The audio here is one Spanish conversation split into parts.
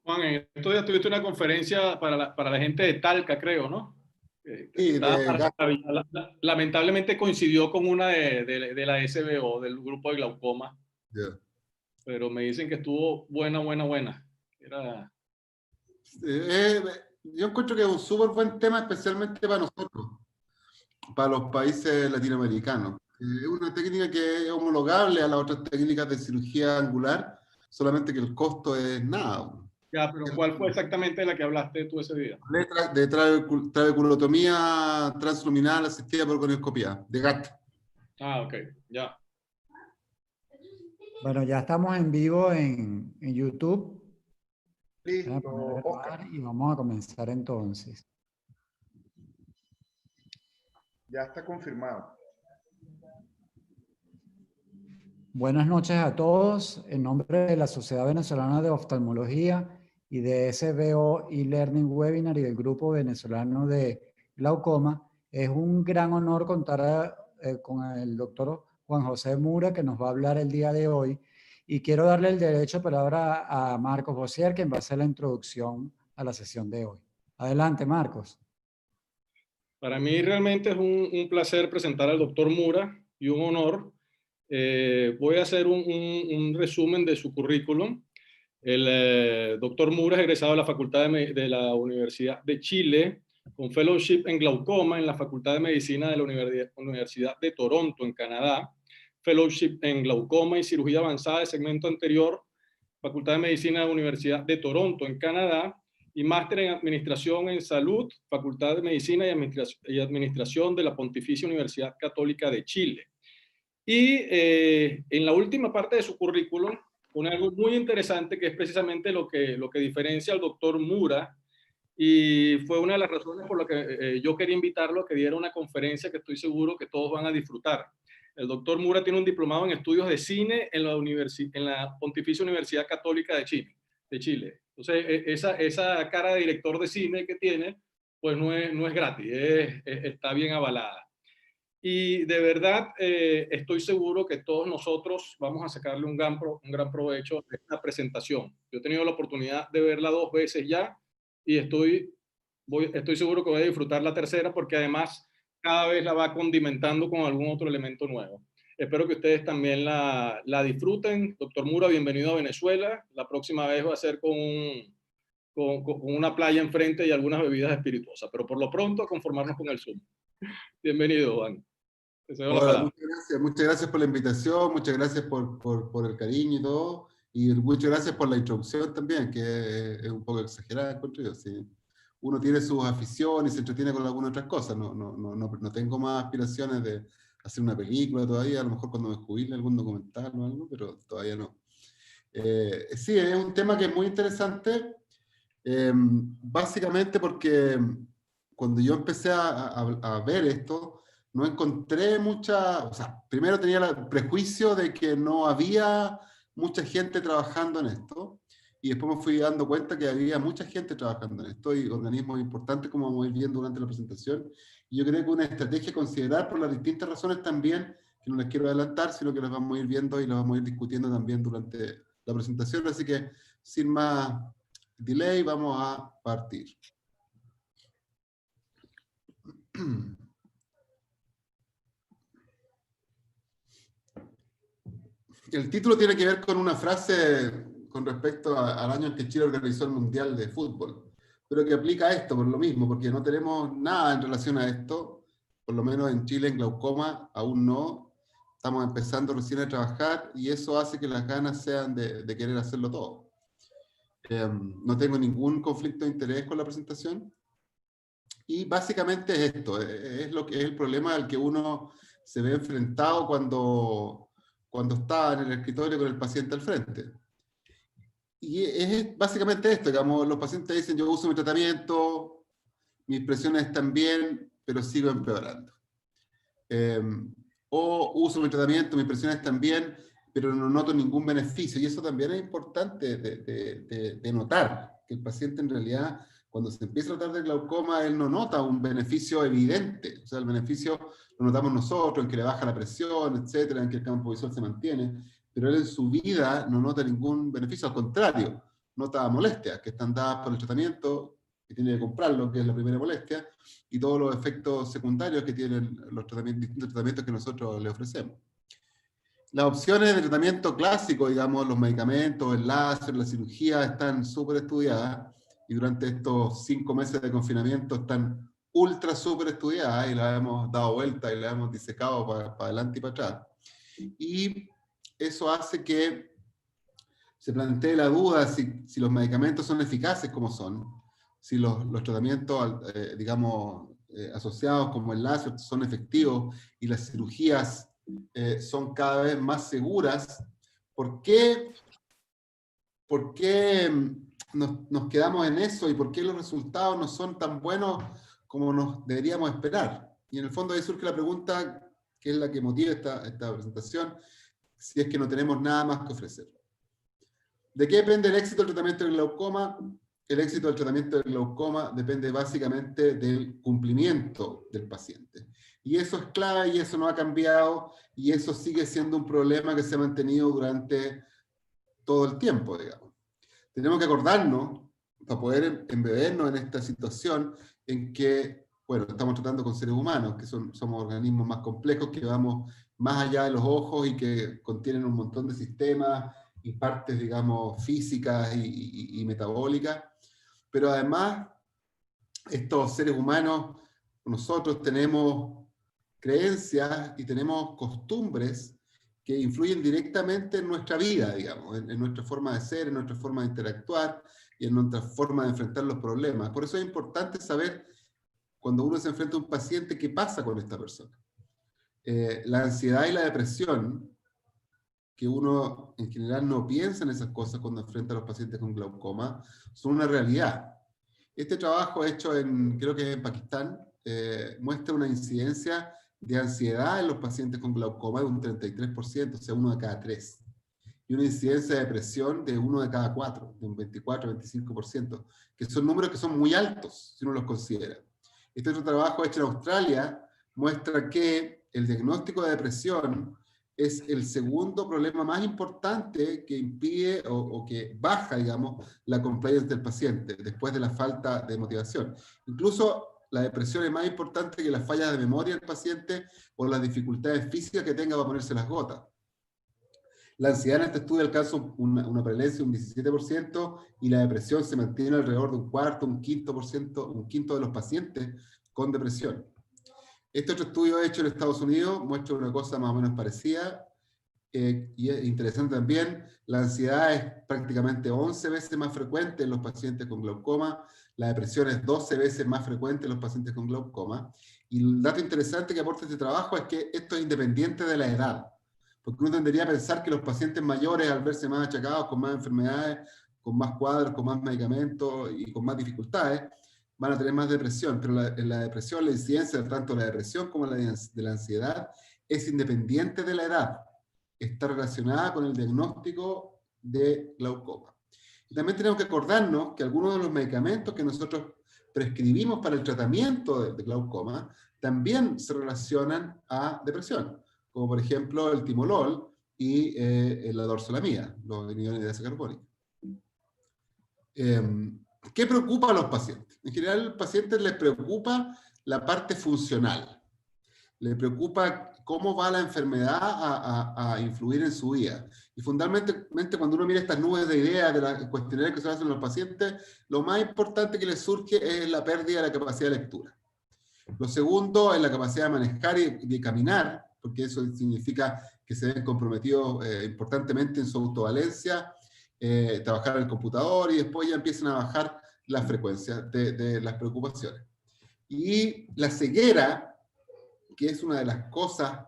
Juan, en estos días tuviste una conferencia para la gente de Talca, creo, ¿no? Que Sí, estaba de gasto. lamentablemente coincidió con una de la SBO, del grupo de glaucoma, Ya. pero me dicen que estuvo buena, buena, buena. Era, Yo encuentro que es un súper buen tema, especialmente para nosotros, para los países latinoamericanos. Es una técnica que es homologable a las otras técnicas de cirugía angular, solamente que el costo es nada. ya, pero ¿cuál fue exactamente la que hablaste tú ese día? De trabeculotomía transluminal asistida por conioscopía, de GAT. Ah, ok, ya. Bueno, ya estamos en vivo en YouTube. Voy a Listo, poner a Oscar. grabar y vamos a comenzar entonces. Ya está confirmado. Buenas noches a todos. En nombre de la Sociedad Venezolana de Oftalmología y de SBO e-Learning Webinar y del Grupo Venezolano de Glaucoma, es un gran honor contar con el doctor Juan José Mura, que nos va a hablar el día de hoy. Y quiero darle el derecho de palabra a Marcos Bossier, quien va a hacer la introducción a la sesión de hoy. Adelante, Marcos. Para mí realmente es un placer presentar al doctor Mura y un honor. Voy a hacer un resumen de su currículum. El doctor Mura es egresado de la Facultad de la Universidad de Chile, con fellowship en glaucoma en la Facultad de Medicina de la Universidad de Toronto, en Canadá, fellowship en glaucoma y cirugía avanzada de segmento anterior, Facultad de Medicina de la Universidad de Toronto, en Canadá, y máster en Administración en Salud, Facultad de Medicina y Administración de la Pontificia Universidad Católica de Chile. Y en la última parte de su currículum pone algo muy interesante, que es precisamente lo que diferencia al doctor Mura, y fue una de las razones por las que yo quería invitarlo a que diera una conferencia que estoy seguro que todos van a disfrutar. El doctor Mura tiene un diplomado en estudios de cine en la Pontificia Universidad Católica de Chile. Entonces, esa cara de director de cine que tiene, pues no es gratis, está bien avalada. Y de verdad estoy seguro que todos nosotros vamos a sacarle un gran provecho a esta presentación. Yo he tenido la oportunidad de verla 2 veces ya y estoy seguro que voy a disfrutar la tercera, porque además cada vez la va condimentando con algún otro elemento nuevo. Espero que ustedes también la disfruten. Doctor Mura, bienvenido a Venezuela. La próxima vez va a ser con una playa enfrente y algunas bebidas espirituosas, pero por lo pronto conformarnos con el Zoom. Bienvenido, Juan. Te cedo la Hola, palabra. muchas gracias por la invitación, muchas gracias por el cariño y todo, y muchas gracias por la introducción también, que es un poco exagerada, encuentro yo. Sí. Uno tiene sus aficiones y se entretiene con algunas otras cosas, no tengo más aspiraciones de hacer una película todavía, a lo mejor cuando me jubile algún documental o algo, pero todavía no. Sí, es un tema que es muy interesante, básicamente porque cuando yo empecé a ver esto, no encontré mucha, o sea, primero tenía el prejuicio de que no había mucha gente trabajando en esto, y después me fui dando cuenta que había mucha gente trabajando en esto, y organismos importantes, como vamos a ir viendo durante la presentación, y yo creo que una estrategia a considerar por las distintas razones también, que no les quiero adelantar, sino que las vamos a ir viendo y las vamos a ir discutiendo también durante la presentación, así que sin más delay vamos a partir. El título tiene que ver con una frase con respecto al año en que Chile organizó el Mundial de Fútbol, pero que aplica a esto por lo mismo, porque no tenemos nada en relación a esto, por lo menos en Chile, en glaucoma, aún no. Estamos empezando recién a trabajar y eso hace que las ganas sean de querer hacerlo todo. No tengo ningún conflicto de interés con la presentación. Y básicamente es esto, es lo que es el problema al que uno se ve enfrentado cuando está en el escritorio con el paciente al frente. Y es básicamente esto, digamos, los pacientes dicen, yo uso mi tratamiento, mis presiones están bien, pero sigo empeorando. O uso mi tratamiento, mis presiones están bien, pero no noto ningún beneficio. Y eso también es importante de notar, que el paciente en realidad, cuando se empieza a tratar de glaucoma, él no nota un beneficio evidente. O sea, el beneficio lo notamos nosotros, en que le baja la presión, etcétera, en que el campo visual se mantiene, pero él en su vida no nota ningún beneficio, al contrario, nota molestias, que están dadas por el tratamiento, que tiene que comprarlo, que es la primera molestia, y todos los efectos secundarios que tienen los distintos tratamientos que nosotros le ofrecemos. Las opciones de tratamiento clásico, digamos, los medicamentos, el láser, la cirugía, están súper estudiadas, y durante estos 5 meses de confinamiento están ultra súper estudiadas, y las hemos dado vuelta y las hemos disecado para adelante y para atrás. Y eso hace que se plantee la duda si los medicamentos son eficaces como son, si los tratamientos, digamos, asociados como el láser son efectivos y las cirugías son cada vez más seguras. ¿Por qué nos quedamos en eso y por qué los resultados no son tan buenos como nos deberíamos esperar? Y en el fondo ahí surge la pregunta, que es la que motiva esta presentación, si es que no tenemos nada más que ofrecer. ¿De qué depende el éxito del tratamiento del glaucoma? El éxito del tratamiento del glaucoma depende básicamente del cumplimiento del paciente. Y eso es clave y eso no ha cambiado y eso sigue siendo un problema que se ha mantenido durante todo el tiempo, digamos. Tenemos que acordarnos, para poder embebernos en esta situación, en que, bueno, estamos tratando con seres humanos, que somos organismos más complejos, que vamos más allá de los ojos y que contienen un montón de sistemas y partes, digamos, físicas y metabólicas, pero además estos seres humanos, nosotros tenemos creencias y tenemos costumbres que influyen directamente en nuestra vida, digamos, en nuestra forma de ser, en nuestra forma de interactuar y en nuestra forma de enfrentar los problemas. Por eso es importante saber, cuando uno se enfrenta a un paciente, qué pasa con esta persona. La ansiedad y la depresión, que uno en general no piensa en esas cosas cuando enfrenta a los pacientes con glaucoma, son una realidad. Este trabajo hecho creo que en Pakistán, muestra una incidencia de ansiedad en los pacientes con glaucoma de un 33%, o sea, 1 de cada 3. Y una incidencia de depresión de 1 de cada 4, de un 24-25%, que son números que son muy altos, si uno los considera. Este otro trabajo hecho en Australia muestra que el diagnóstico de depresión es el segundo problema más importante que impide o que baja, digamos, la compliance del paciente después de la falta de motivación. Incluso la depresión es más importante que las fallas de memoria del paciente o las dificultades físicas que tenga para ponerse las gotas. La ansiedad en este estudio alcanza una prevalencia de un 17% y la depresión se mantiene alrededor de un cuarto, un quinto de los pacientes con depresión. Este otro estudio hecho en Estados Unidos muestra una cosa más o menos parecida, y es interesante también. La ansiedad es prácticamente 11 veces más frecuente en los pacientes con glaucoma, la depresión es 12 veces más frecuente en los pacientes con glaucoma, y el dato interesante que aporta este trabajo es que esto es independiente de la edad, porque uno tendría a pensar que los pacientes mayores, al verse más achacados, con más enfermedades, con más cuadros, con más medicamentos y con más dificultades, van a tener más depresión, pero en la depresión la incidencia tanto de la depresión como de la ansiedad es independiente de la edad, está relacionada con el diagnóstico de glaucoma. Y también tenemos que acordarnos que algunos de los medicamentos que nosotros prescribimos para el tratamiento de glaucoma también se relacionan a depresión, como por ejemplo el timolol y la dorzolamida, los inhibidores de ácido carbónico. ¿Qué preocupa a los pacientes? En general, a los pacientes les preocupa la parte funcional. Les preocupa cómo va la enfermedad a influir en su vida. Y fundamentalmente, cuando uno mira estas nubes de ideas de los cuestionarios que se hacen a los pacientes, lo más importante que les surge es la pérdida de la capacidad de lectura. Lo segundo es la capacidad de manejar y de caminar, porque eso significa que se ven comprometidos importantemente en su autovalencia, trabajar en el computador y después ya empiezan a bajar las frecuencias de las preocupaciones. Y la ceguera, que es una de las cosas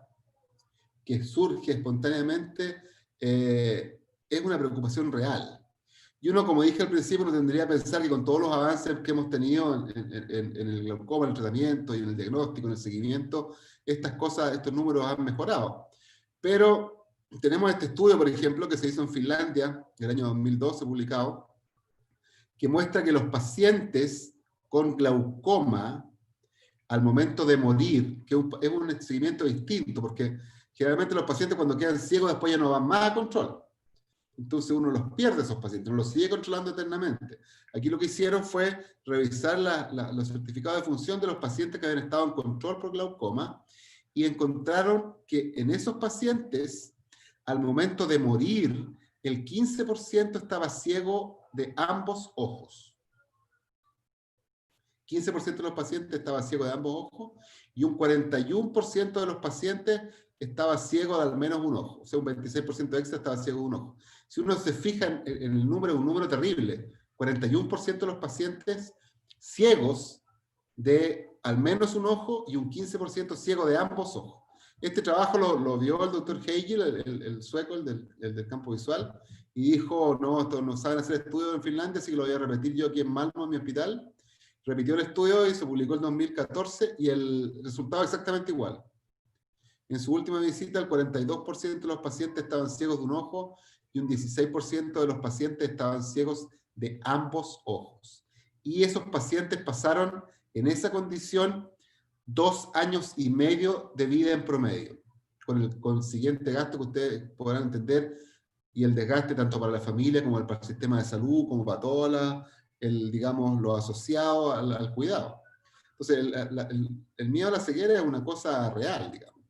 que surge espontáneamente, es una preocupación real. Y uno, como dije al principio, no tendría que pensar que con todos los avances que hemos tenido en el glaucoma, en el tratamiento y en el diagnóstico, en el seguimiento, estas cosas, estos números han mejorado. Pero tenemos este estudio, por ejemplo, que se hizo en Finlandia, en el año 2012, publicado, que muestra que los pacientes con glaucoma, al momento de morir, que es un seguimiento distinto, porque generalmente los pacientes cuando quedan ciegos después ya no van más a control. entonces uno los pierde esos pacientes, no los sigue controlando eternamente. Aquí lo que hicieron fue revisar los certificados de función de los pacientes que habían estado en control por glaucoma y encontraron que en esos pacientes, al momento de morir, el 15% estaba ciego de ambos ojos. 15% de los pacientes estaba ciego de ambos ojos y un 41% de los pacientes estaba ciego de al menos un ojo. O sea, un 26% extra estaba ciego de un ojo. Si uno se fija en el número, un número terrible, 41% de los pacientes ciegos de al menos un ojo y un 15% ciego de ambos ojos. Este trabajo lo vio el doctor Hegel, el sueco, el del campo visual, y dijo, no, esto no saben hacer estudios en Finlandia, así que lo voy a repetir yo aquí en Malmö, en mi hospital. Repitió el estudio y se publicó en 2014 y el resultado exactamente igual. En su última visita, el 42% de los pacientes estaban ciegos de un ojo y un 16% de los pacientes estaban ciegos de ambos ojos. Y esos pacientes pasaron en esa condición 2 años y medio de vida en promedio, con el consiguiente gasto que ustedes podrán entender y el desgaste tanto para la familia como para el sistema de salud, como para todas digamos, lo asociado al cuidado. Entonces, el miedo a la ceguera es una cosa real, digamos.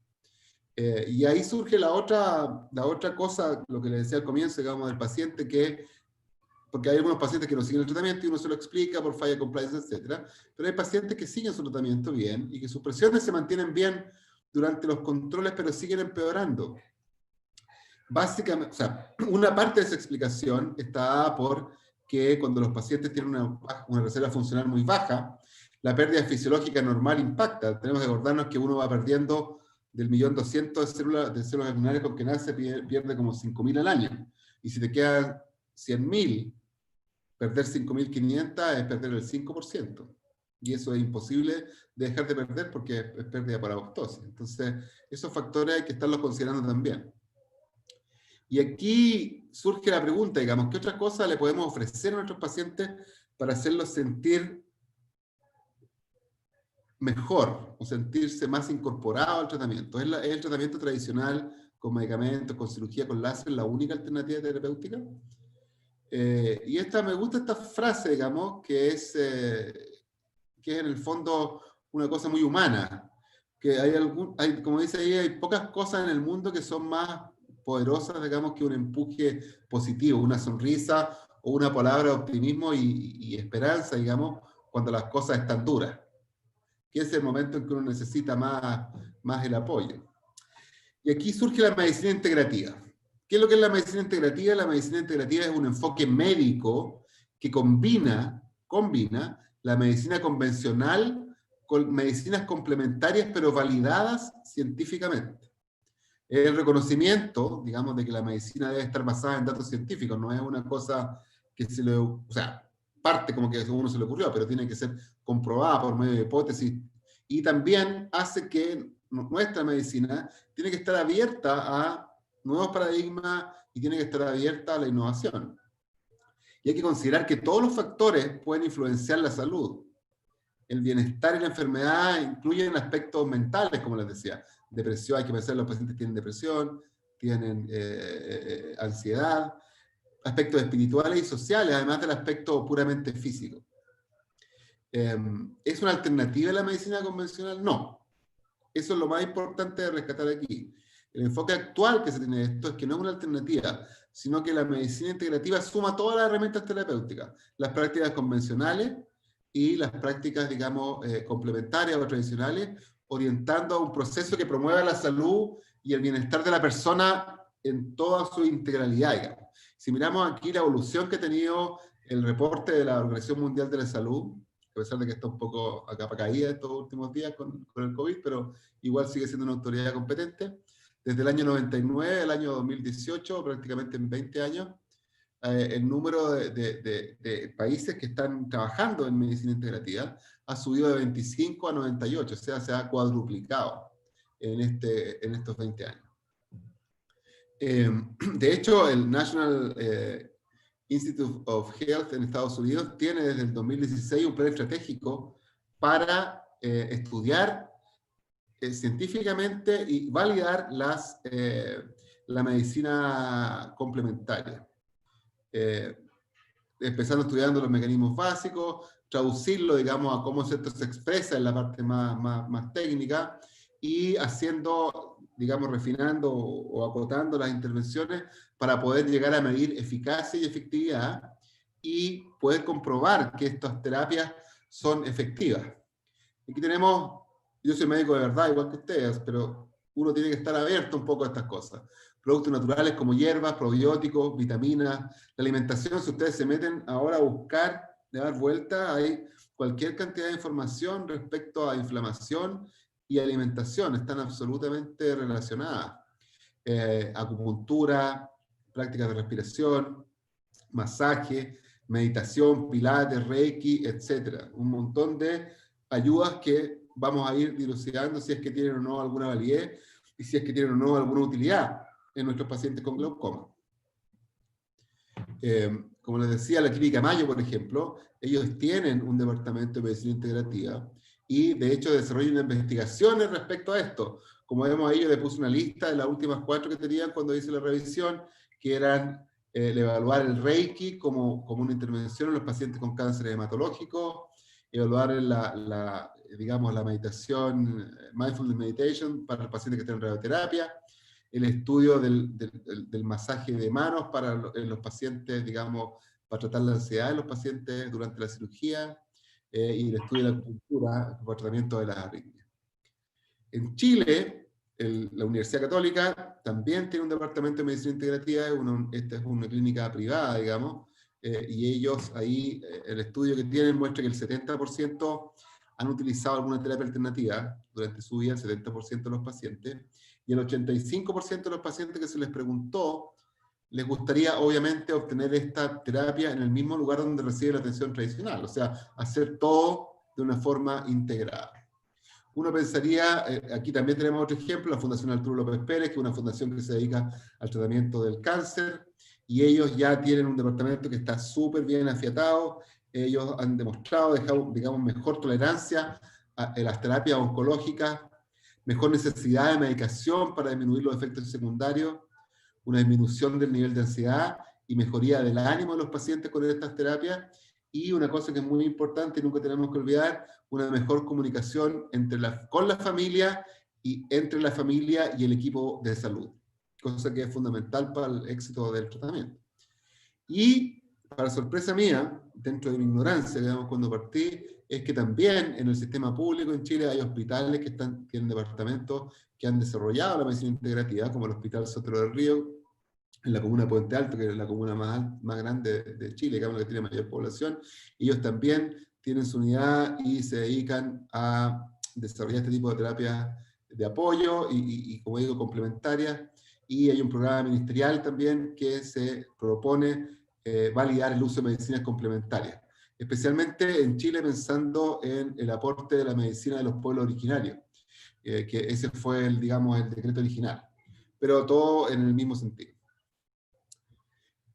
Y ahí surge la otra cosa, lo que le decía al comienzo, digamos, del paciente, porque hay algunos pacientes que no siguen el tratamiento y uno se lo explica por falla de compliance, etc. Pero hay pacientes que siguen su tratamiento bien y que sus presiones se mantienen bien durante los controles, pero siguen empeorando. Básicamente, o sea, una parte de esa explicación está dada por que cuando los pacientes tienen una reserva funcional muy baja, la pérdida fisiológica normal impacta. Tenemos que acordarnos que uno va perdiendo del 1.200.000 de células lunares con que nace, pierde como 5.000 al año. Y si te quedan 100.000, perder 5.500 es perder el 5%. Y eso es imposible de dejar de perder porque es pérdida por apoptosis. Entonces, esos factores hay que estarlos considerando también. Y aquí surge la pregunta, digamos, ¿qué otra cosa le podemos ofrecer a nuestros pacientes para hacerlos sentir mejor o sentirse más incorporado al tratamiento? ¿Es el tratamiento tradicional con medicamentos, con cirugía, con láser, la única alternativa terapéutica? Y me gusta esta frase, digamos, que es en el fondo una cosa muy humana, que como dice ahí, hay pocas cosas en el mundo que son más poderosas, digamos, que un empuje positivo, una sonrisa o una palabra de optimismo y esperanza, digamos, cuando las cosas están duras, que es el momento en que uno necesita más el apoyo. Y aquí surge la medicina integrativa. ¿Qué es lo que es la medicina integrativa? La medicina integrativa es un enfoque médico que combina la medicina convencional con medicinas complementarias, pero validadas científicamente. El reconocimiento, digamos, de que la medicina debe estar basada en datos científicos, no es una cosa que o sea, parte como que a uno se le ocurrió, pero tiene que ser comprobada por medio de hipótesis, y también hace que nuestra medicina tiene que estar abierta a nuevos paradigmas y tiene que estar abierta a la innovación. Y hay que considerar que todos los factores pueden influenciar la salud. El bienestar y la enfermedad incluyen aspectos mentales, como les decía. Depresión, hay que pensar que los pacientes tienen depresión, tienen ansiedad, aspectos espirituales y sociales, además del aspecto puramente físico. ¿Es una alternativa a la medicina convencional? No. Eso es lo más importante de rescatar aquí. El enfoque actual que se tiene de esto es que no es una alternativa, sino que la medicina integrativa suma todas las herramientas terapéuticas, las prácticas convencionales y las prácticas, digamos, complementarias o tradicionales, orientando a un proceso que promueva la salud y el bienestar de la persona en toda su integralidad, digamos. Si miramos aquí la evolución que ha tenido el reporte de la Organización Mundial de la Salud, a pesar de que está un poco a capa caída estos últimos días con el COVID, pero igual sigue siendo una autoridad competente. Desde el año 99 al año 2018, prácticamente en 20 años, el número de países que están trabajando en medicina integrativa ha subido de 25 a 98, o sea, se ha cuadruplicado en estos 20 años. De hecho, el National Institute of Health en Estados Unidos tiene desde el 2016 un plan estratégico para estudiar científicamente y validar la medicina complementaria. empezando estudiando los mecanismos básicos, traducirlo, digamos, a cómo esto se expresa en la parte más técnica, y haciendo, digamos, refinando o acotando las intervenciones para poder llegar a medir eficacia y efectividad y poder comprobar que estas terapias son efectivas. Aquí tenemos, yo soy médico de verdad, igual que ustedes, pero uno tiene que estar abierto un poco a estas cosas. Productos naturales como hierbas, probióticos, vitaminas, la alimentación, si ustedes se meten ahora a buscar, de dar vuelta, hay cualquier cantidad de información respecto a inflamación y alimentación, están absolutamente relacionadas. Acupuntura, prácticas de respiración, masaje, meditación, pilates, reiki, etc. Un montón de ayudas que vamos a ir dilucidando si es que tienen o no alguna validez y si es que tienen o no alguna utilidad en nuestros pacientes con glaucoma. Como les decía, la Clínica Mayo, por ejemplo, ellos tienen un departamento de medicina integrativa y de hecho desarrollan investigaciones respecto a esto. Como vemos ahí, yo le puse una lista de las últimas 4 que tenían cuando hice la revisión, que eran el evaluar el Reiki como una intervención en los pacientes con cáncer hematológico, evaluar digamos, la meditación, mindfulness meditation para los pacientes que están en radioterapia, el estudio del masaje de manos en los pacientes, digamos, para tratar la ansiedad en los pacientes durante la cirugía, y el estudio de la acupuntura para tratamiento de las arritmias. En Chile, la Universidad Católica también tiene un departamento de medicina integrativa, esta es una clínica privada, digamos, y ellos ahí, el estudio que tienen muestra que el 70% han utilizado alguna terapia alternativa durante su vida, el 70% de los pacientes, y el 85% de los pacientes que se les preguntó les gustaría obviamente obtener esta terapia en el mismo lugar donde recibe la atención tradicional, o sea, hacer todo de una forma integrada. Uno pensaría, aquí también tenemos otro ejemplo, la Fundación Arturo López Pérez, que es una fundación que se dedica al tratamiento del cáncer, y ellos ya tienen un departamento que está súper bien afiatado. Ellos han demostrado, digamos, mejor tolerancia a las terapias oncológicas, mejor necesidad de medicación para disminuir los efectos secundarios, una disminución del nivel de ansiedad y mejoría del ánimo de los pacientes con estas terapias, y una cosa que es muy importante y nunca tenemos que olvidar, una mejor comunicación con la familia y entre la familia y el equipo de salud, cosa que es fundamental para el éxito del tratamiento. Y, para sorpresa mía, dentro de mi ignorancia, digamos, cuando partí, es que también en el sistema público en Chile hay hospitales que tienen departamentos que han desarrollado la medicina integrativa, como el Hospital Sotero del Río, en la comuna de Puente Alto, que es la comuna más grande de Chile, digamos, la que tiene mayor población. Ellos también tienen su unidad y se dedican a desarrollar este tipo de terapias de apoyo y como digo, complementarias. Y hay un programa ministerial también que se propone validar el uso de medicinas complementarias, especialmente en Chile pensando en el aporte de la medicina de los pueblos originarios, que ese fue, digamos, el decreto original, pero todo en el mismo sentido.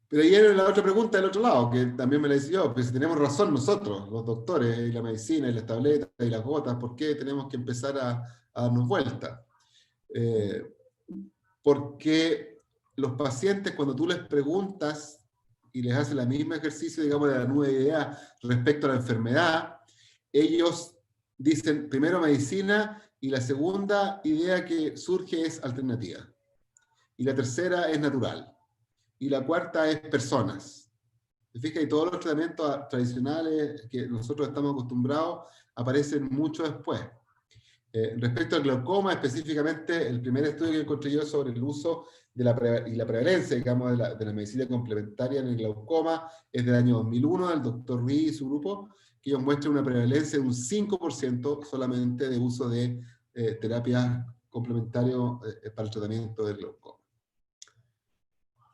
Pero ahí era la otra pregunta del otro lado, que también me la hice yo, pues si tenemos razón nosotros, los doctores, y la medicina, y las tabletas, y las gotas, ¿por qué tenemos que empezar a darnos vuelta? Porque los pacientes, cuando tú les preguntas y les haces el mismo ejercicio, digamos, de la nube de ideas respecto a la enfermedad, ellos dicen primero medicina, y la segunda idea que surge es alternativa. Y la tercera es natural. Y la cuarta es personas. ¿Te fijas? Y todos los tratamientos tradicionales que nosotros estamos acostumbrados aparecen mucho después. Respecto al glaucoma, específicamente, el primer estudio que encontré yo sobre el uso y la prevalencia, digamos, de la medicina complementaria en el glaucoma es del año 2001, del doctor Ruiz y su grupo, que ellos muestran una prevalencia de un 5% solamente de uso de terapias complementarias para el tratamiento del glaucoma.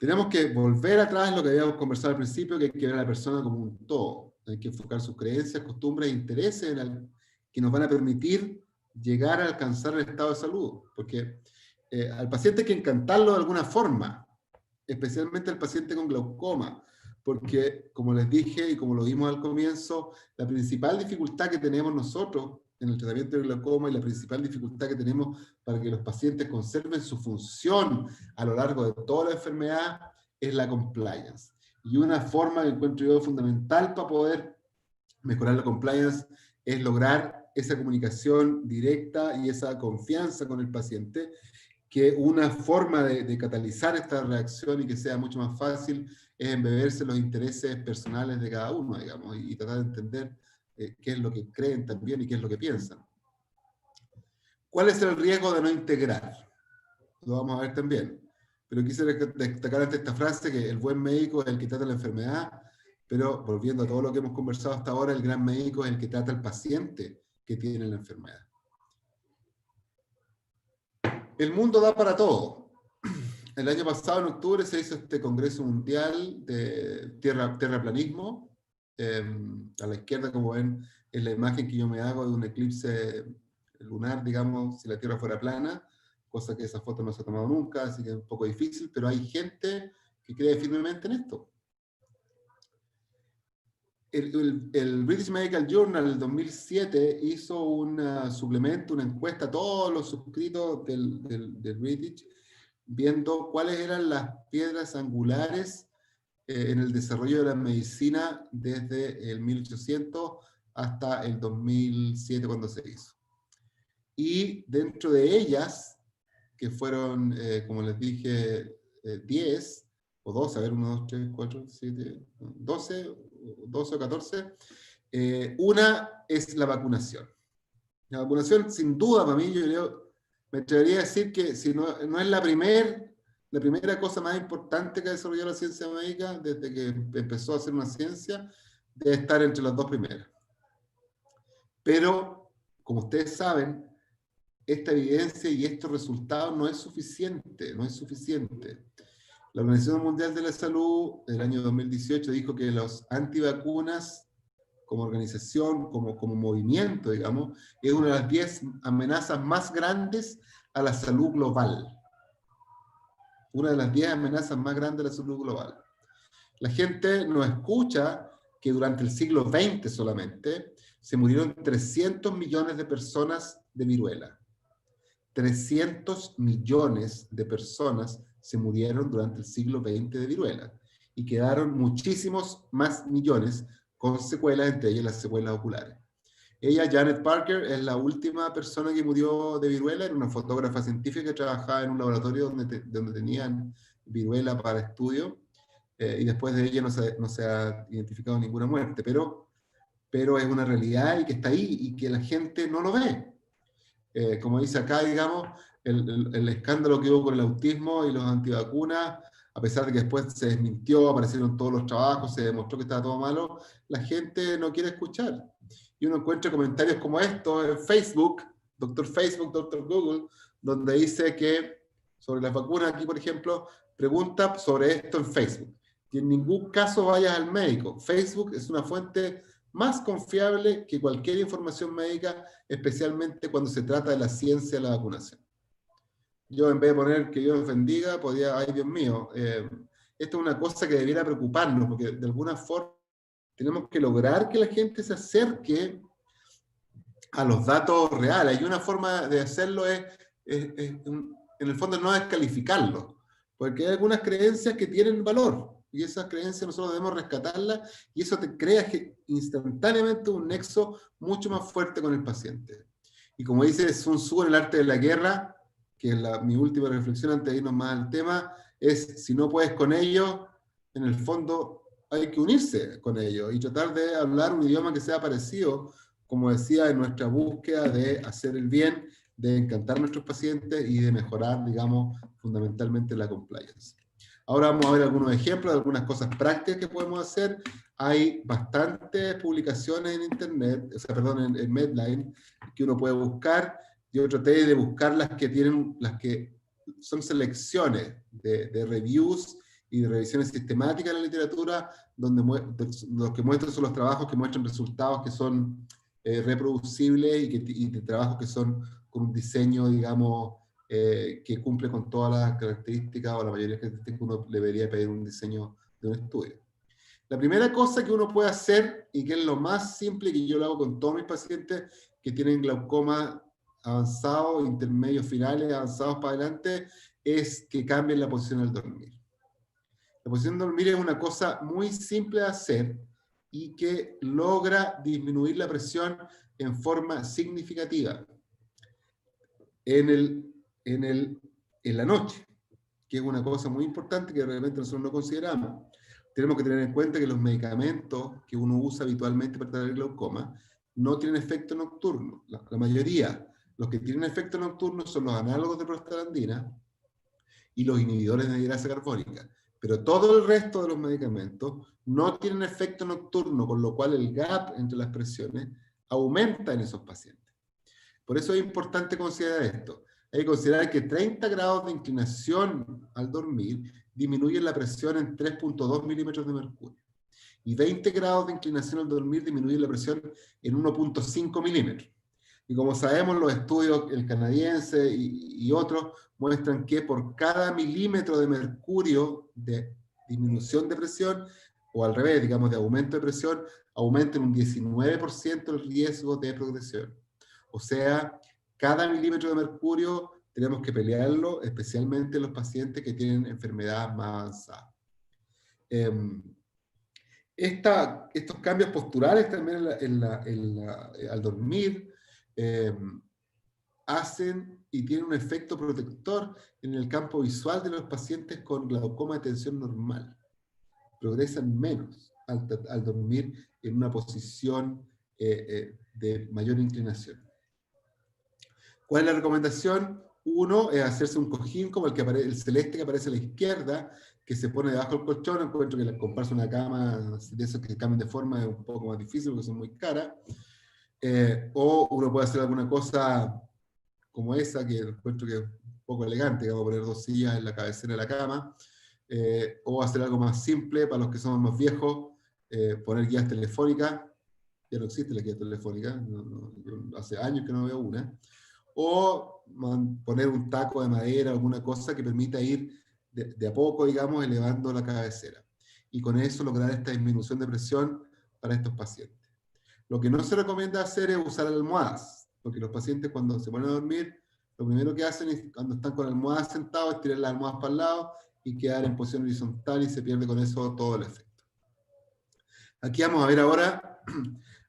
Tenemos que volver atrás en lo que habíamos conversado al principio, que hay que ver a la persona como un todo. Hay que enfocar sus creencias, costumbres e intereses que nos van a permitir llegar a alcanzar el estado de salud. Porque al paciente hay que encantarlo de alguna forma, especialmente al paciente con glaucoma, porque, como les dije y como lo vimos al comienzo, la principal dificultad que tenemos nosotros en el tratamiento del glaucoma y la principal dificultad que tenemos para que los pacientes conserven su función a lo largo de toda la enfermedad es la compliance. Y una forma que encuentro yo fundamental para poder mejorar la compliance es lograr esa comunicación directa y esa confianza con el paciente, que una forma de catalizar esta reacción y que sea mucho más fácil es embeberse en los intereses personales de cada uno, digamos, y tratar de entender qué es lo que creen también y qué es lo que piensan. ¿Cuál es el riesgo de no integrar? Lo vamos a ver también. Pero quisiera destacar ante esta frase que el buen médico es el que trata la enfermedad, pero volviendo a todo lo que hemos conversado hasta ahora, el gran médico es el que trata al paciente que tiene la enfermedad. El mundo da para todo. El año pasado, en octubre, se hizo este Congreso Mundial de Terraplanismo. A la izquierda, como ven, es la imagen que yo me hago de un eclipse lunar, digamos, si la Tierra fuera plana, cosa que esa foto no se ha tomado nunca, así que es un poco difícil, pero hay gente que cree firmemente en esto. El British Medical Journal en el 2007 hizo un suplemento, una encuesta a todos los suscritos del British, viendo cuáles eran las piedras angulares en el desarrollo de la medicina desde el 1800 hasta el 2007 cuando se hizo. Y dentro de ellas, que fueron, como les dije, 10 o 12, a ver, 1, 2, 3, 4, 7, 12 o 14, una es la vacunación. La vacunación, sin duda, para mí, yo creo, me atrevería a decir que si no es la primera cosa más importante que ha desarrollado la ciencia médica desde que empezó a ser una ciencia, debe estar entre las dos primeras. Pero, como ustedes saben, esta evidencia y estos resultados no es suficiente. La Organización Mundial de la Salud, en el año 2018, dijo que los antivacunas, como organización, como movimiento, digamos, es una de las 10 amenazas más grandes a la salud global. Una de las 10 amenazas más grandes a la salud global. La gente no escucha que durante el siglo XX solamente se murieron 300 millones de personas de viruela. 300 millones de personas se murieron durante el siglo XX de viruela y quedaron muchísimos más millones con secuelas, entre ellas las secuelas oculares. Ella, Janet Parker, es la última persona que murió de viruela, era una fotógrafa científica que trabajaba en un laboratorio donde tenían viruela para estudio, y después de ella no se ha identificado ninguna muerte, pero es una realidad y que está ahí y que la gente no lo ve. Como dice acá, digamos, el escándalo que hubo con el autismo y los antivacunas, a pesar de que después se desmintió, aparecieron todos los trabajos, se demostró que estaba todo malo, la gente no quiere escuchar. Y uno encuentra comentarios como estos en Facebook, Doctor Google, donde dice que sobre las vacunas, aquí por ejemplo, pregunta sobre esto en Facebook. Que en ningún caso vayas al médico. Facebook es una fuente más confiable que cualquier información médica, especialmente cuando se trata de la ciencia de la vacunación. Yo, en vez de poner que Dios bendiga, podía, ay Dios mío, esto es una cosa que debiera preocuparnos, porque de alguna forma tenemos que lograr que la gente se acerque a los datos reales. Y una forma de hacerlo en el fondo, no descalificarlos, porque hay algunas creencias que tienen valor, y esas creencias nosotros debemos rescatarlas, y eso te crea instantáneamente un nexo mucho más fuerte con el paciente. Y como dice Sun Tzu en El arte de la guerra, que es mi última reflexión antes de irnos más al tema, es: si no puedes con ellos, en el fondo hay que unirse con ellos y tratar de hablar un idioma que sea parecido, como decía, en nuestra búsqueda de hacer el bien, de encantar a nuestros pacientes y de mejorar, digamos, fundamentalmente la compliance. Ahora vamos a ver algunos ejemplos de algunas cosas prácticas que podemos hacer. Hay bastantes publicaciones en internet, en Medline, que uno puede buscar. Yo traté de buscar las que son selecciones de reviews y de revisiones sistemáticas de la literatura, donde los que muestran son los trabajos que muestran resultados que son reproducibles y de trabajos que son con un diseño, digamos, que cumple con todas las características o la mayoría de las características que uno debería pedir un diseño de un estudio. La primera cosa que uno puede hacer, y que es lo más simple, que yo lo hago con todos mis pacientes que tienen glaucoma avanzado, intermedios finales, avanzados para adelante, es que cambien la posición al dormir. La posición de dormir es una cosa muy simple de hacer y que logra disminuir la presión en forma significativa en la noche, que es una cosa muy importante que realmente nosotros no consideramos. Tenemos que tener en cuenta que los medicamentos que uno usa habitualmente para tratar el glaucoma no tienen efecto nocturno. La mayoría, los que tienen efecto nocturno son los análogos de prostaglandina y los inhibidores de anhidrasa carbónica. Pero todo el resto de los medicamentos no tienen efecto nocturno, con lo cual el gap entre las presiones aumenta en esos pacientes. Por eso es importante considerar esto. Hay que considerar que 30 grados de inclinación al dormir disminuyen la presión en 3.2 milímetros de mercurio. Y 20 grados de inclinación al dormir disminuyen la presión en 1.5 milímetros. Y como sabemos, los estudios, el canadiense y otros, muestran que por cada milímetro de mercurio de disminución de presión, o al revés, digamos, de aumento de presión, aumenta en un 19% el riesgo de progresión. O sea, cada milímetro de mercurio tenemos que pelearlo, especialmente en los pacientes que tienen enfermedad más avanzada. Estos cambios posturales también al dormir hacen y tienen un efecto protector en el campo visual de los pacientes con glaucoma de tensión normal. Progresan menos al dormir en una posición de mayor inclinación. ¿Cuál es la recomendación? Uno es hacerse un cojín como el celeste que aparece a la izquierda, que se pone debajo del colchón. Encuentro que comprarse una cama de esos que cambian de forma es un poco más difícil porque son muy caras. O uno puede hacer alguna cosa como esa, que encuentro que es un poco elegante, que vamos a poner 2 sillas en la cabecera de la cama. O hacer algo más simple para los que somos más viejos, poner guías telefónicas. Ya no existe la guía telefónica, hace años que no veo una. O poner un taco de madera, alguna cosa que permita ir de a poco, digamos, elevando la cabecera. Y con eso lograr esta disminución de presión para estos pacientes. Lo que no se recomienda hacer es usar almohadas, porque los pacientes cuando se ponen a dormir, lo primero que hacen es, cuando están con almohadas sentados, es tirar las almohadas para el lado y quedar en posición horizontal, y se pierde con eso todo el efecto. Aquí vamos a ver ahora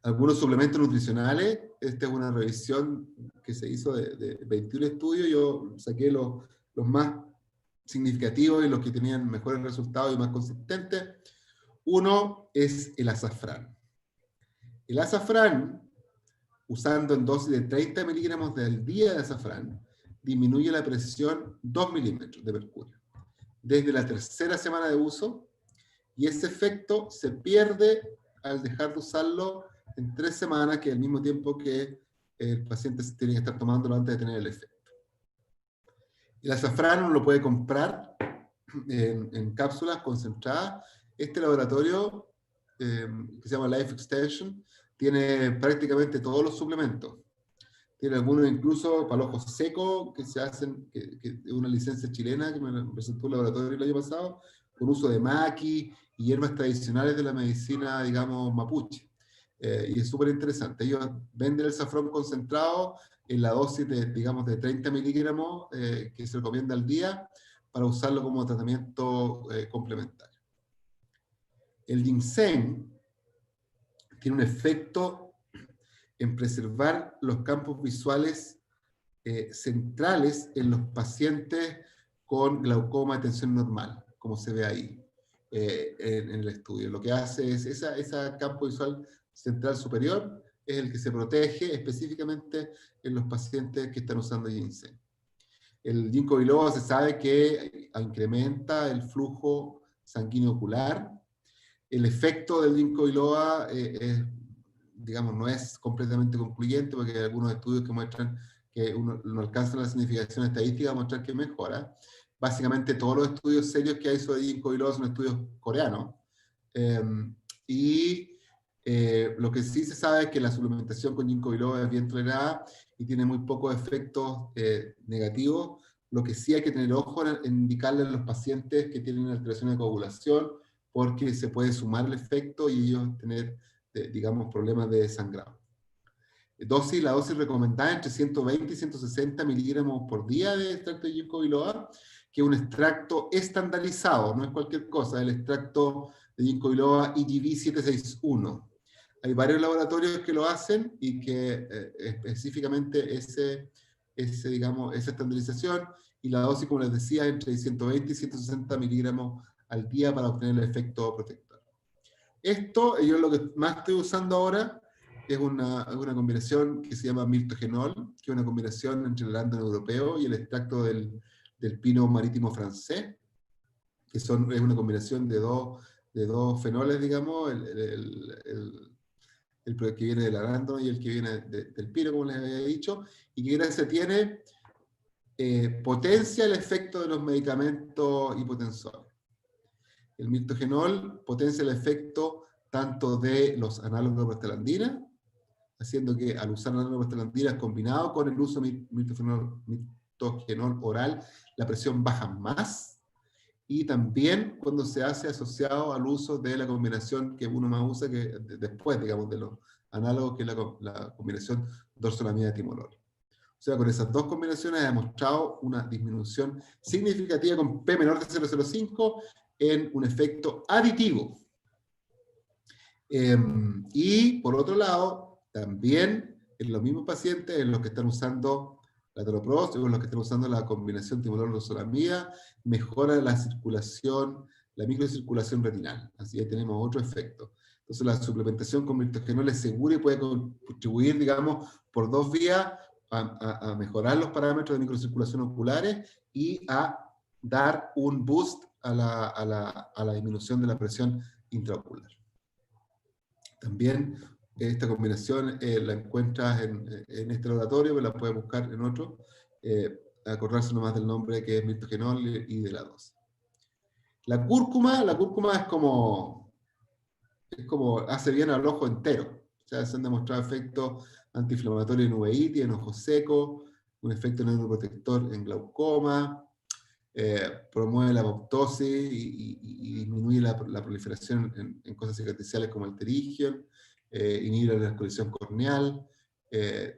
algunos suplementos nutricionales. Esta es una revisión que se hizo de 21 estudios. Yo saqué los más significativos y los que tenían mejores resultados y más consistentes. Uno es el azafrán. El azafrán, usando en dosis de 30 miligramos del día de azafrán, disminuye la presión 2 milímetros de mercurio desde la 3ª semana de uso, y ese efecto se pierde al dejar de usarlo en 3 semanas, que es el mismo tiempo que el paciente tiene que estar tomándolo antes de tener el efecto. El azafrán uno lo puede comprar en cápsulas concentradas. Este laboratorio, que se llama Life Extension, tiene prácticamente todos los suplementos. Tiene algunos incluso para el ojo seco, que se hacen, que es una licencia chilena que me presentó el laboratorio el año pasado, con uso de maqui y hierbas tradicionales de la medicina, digamos, mapuche. Y es súper interesante. Ellos venden el azafrán concentrado en la dosis de, digamos, de 30 miligramos que se recomienda al día para usarlo como tratamiento complementario. El ginseng tiene un efecto en preservar los campos visuales centrales en los pacientes con glaucoma de tensión normal, como se ve ahí en el estudio. Lo que hace es ese campo visual central superior es el que se protege específicamente en los pacientes que están usando ginseng. El ginkgo biloba se sabe que incrementa el flujo sanguíneo ocular. El efecto del ginkgo biloba digamos, no es completamente concluyente, porque hay algunos estudios que muestran que no alcanzan la significación estadística, muestran que mejora. Básicamente todos los estudios serios que hay sobre ginkgo biloba son estudios coreanos. Lo que sí se sabe es que la suplementación con ginkgo biloba es bien tolerada y tiene muy pocos efectos negativos. Lo que sí hay que tener ojo en indicarle a los pacientes que tienen alteración de coagulación, porque se puede sumar el efecto y ellos tener, digamos, problemas de sangrado. La dosis recomendada entre 120 y 160 miligramos por día de extracto de ginkgo biloba, que es un extracto estandarizado, no es cualquier cosa, el extracto de ginkgo biloba EGV 761. Hay varios laboratorios que lo hacen y que específicamente esa estandarización y la dosis, como les decía, entre 120 y 160 miligramos al día para obtener el efecto protector. Esto, yo lo que más estoy usando ahora es una combinación que se llama mirtogenol, que es una combinación entre el arándano europeo y el extracto del pino marítimo francés, que es una combinación de dos fenoles, digamos, el que viene del arándano y el que viene del pino, como les había dicho, y que gracias tiene potencia el efecto de los medicamentos hipotensores. El mirtogenol potencia el efecto tanto de los análogos de prostaglandina, haciendo que al usar análogos de prostaglandina combinado con el uso de mirtogenol oral, la presión baja más, y también cuando se hace asociado al uso de la combinación que uno más usa que después, digamos, de los análogos, que es la combinación dorzolamida-timolol. O sea, con esas dos combinaciones ha demostrado una disminución significativa con P menor de 0,05 en un efecto aditivo. Y por otro lado, también en los mismos pacientes, en los que están usando la toloprost o en los que están usando la combinación timolol-dorzolamida, mejora la circulación, la microcirculación retinal. Así que tenemos otro efecto. Entonces la suplementación con mirtogenol es segura y puede contribuir, digamos, por dos vías a mejorar los parámetros de microcirculación oculares y a dar un boost a la disminución de la presión intraocular. También esta combinación la encuentras en este laboratorio, pero la puedes buscar en otro, acordarse nomás del nombre, que es mirtogenol y de la dosis. La cúrcuma es como hace bien al ojo entero. O sea, se han demostrado efectos antiinflamatorios en uveitis, en ojos secos, un efecto neuroprotector en glaucoma, promueve la apoptosis y disminuye la proliferación en cosas cicatriciales como el pterigion, inhibe la escoriación corneal,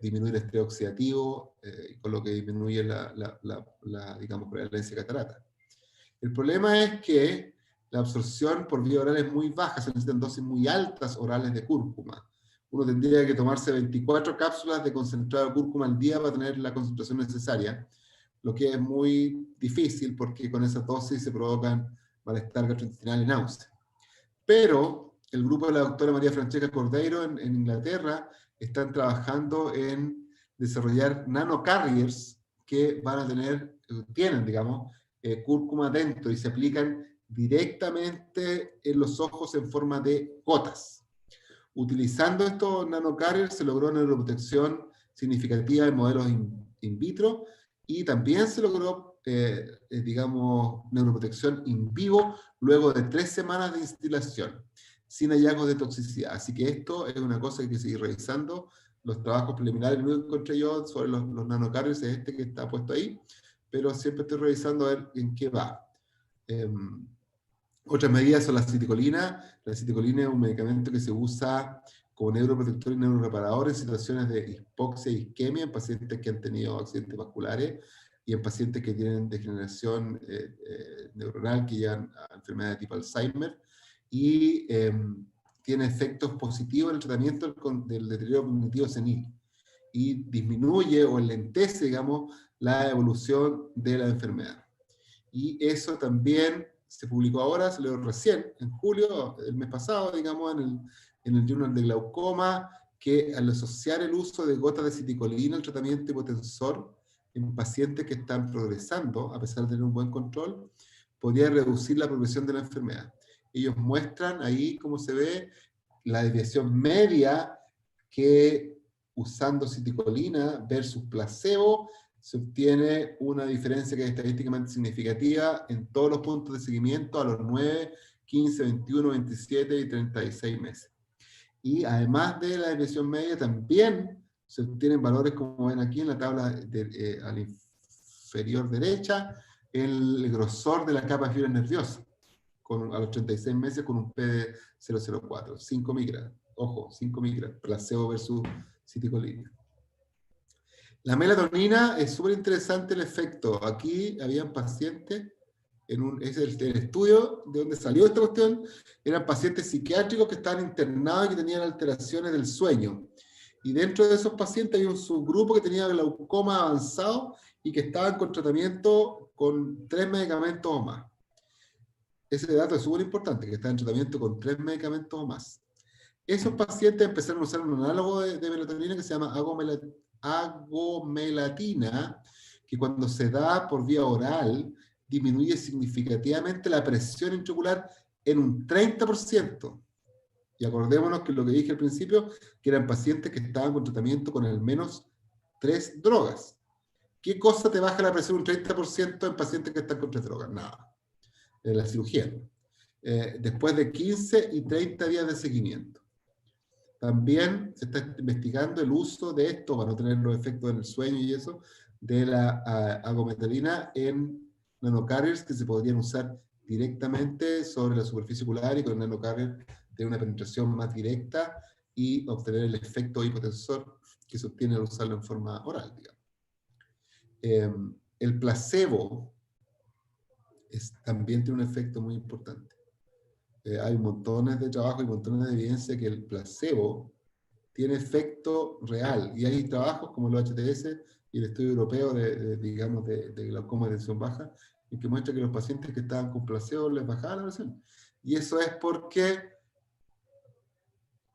disminuye el estrés oxidativo, con lo que disminuye digamos, prevalencia de catarata. El problema es que la absorción por vía oral es muy baja, se necesitan dosis muy altas orales de cúrcuma. Uno tendría que tomarse 24 cápsulas de concentrado de cúrcuma al día para tener la concentración necesaria, lo que es muy difícil porque con esas dosis se provocan malestar gastrointestinal y náusea. Pero el grupo de la doctora María Francesca Cordeiro en Inglaterra están trabajando en desarrollar nanocarriers que tienen, digamos, cúrcuma dentro y se aplican directamente en los ojos en forma de gotas. Utilizando estos nanocarriers se logró neuroprotección significativa en modelos in vitro y también se logró, digamos, neuroprotección in vivo luego de 3 semanas de instilación, sin hallazgos de toxicidad. Así que esto es una cosa que hay que seguir revisando. Los trabajos preliminares que encontré yo sobre los nanocarriers es este que está puesto ahí, pero siempre estoy revisando a ver en qué va. Otras medidas son la citicolina. La citicolina es un medicamento que se usa como neuroprotector y neuroreparador en situaciones de hipoxia e isquemia en pacientes que han tenido accidentes vasculares y en pacientes que tienen degeneración neuronal, que llevan a enfermedades tipo Alzheimer, y tiene efectos positivos en el tratamiento del deterioro cognitivo senil y disminuye o enlentece, digamos, la evolución de la enfermedad. Y eso también se publicó ahora, se leyó recién, en julio, el mes pasado, digamos, en el Journal de Glaucoma, que al asociar el uso de gotas de citicolina al tratamiento hipotensor en pacientes que están progresando, a pesar de tener un buen control, podría reducir la progresión de la enfermedad. Ellos muestran ahí, como se ve, la desviación media que usando citicolina versus placebo se obtiene una diferencia que es estadísticamente significativa en todos los puntos de seguimiento a los 9, 15, 21, 27 y 36 meses. Y además de la desviación media, también se obtienen valores, como ven aquí en la tabla a la inferior derecha, el grosor de la capa de fibra nerviosa, a los 36 meses con un P de 0,04, 5 micras. Ojo, 5 micras, placebo versus citicolina. La melatonina es súper interesante el efecto. Aquí habían pacientes, es el estudio de donde salió esta cuestión, eran pacientes psiquiátricos que estaban internados y que tenían alteraciones del sueño. Y dentro de esos pacientes había un subgrupo que tenía glaucoma avanzado y que estaban con tratamiento con 3 medicamentos o más. Ese dato es súper importante, que está en tratamiento con 3 medicamentos o más. Esos pacientes empezaron a usar un análogo de melatonina que se llama agomelatina, que cuando se da por vía oral, disminuye significativamente la presión intraocular en un 30%. Y acordémonos que lo que dije al principio, que eran pacientes que estaban con tratamiento con al menos 3 drogas. ¿Qué cosa te baja la presión un 30% en pacientes que están con 3 drogas? Nada. En la cirugía. Después de 15 y 30 días de seguimiento. También se está investigando el uso de esto, para no tener los efectos en el sueño y eso, de la agometalina en nanocarriers que se podrían usar directamente sobre la superficie ocular y con el nanocarrier tener una penetración más directa y obtener el efecto hipotensor que se obtiene al usarlo en forma oral, digamos. El placebo también tiene un efecto muy importante. Hay montones de trabajo y montones de evidencia que el placebo tiene efecto real. Y hay trabajos como el HTS y el estudio europeo digamos, de glaucoma de tensión baja, en que muestra que los pacientes que estaban con placebo les bajaba la presión. Y eso es porque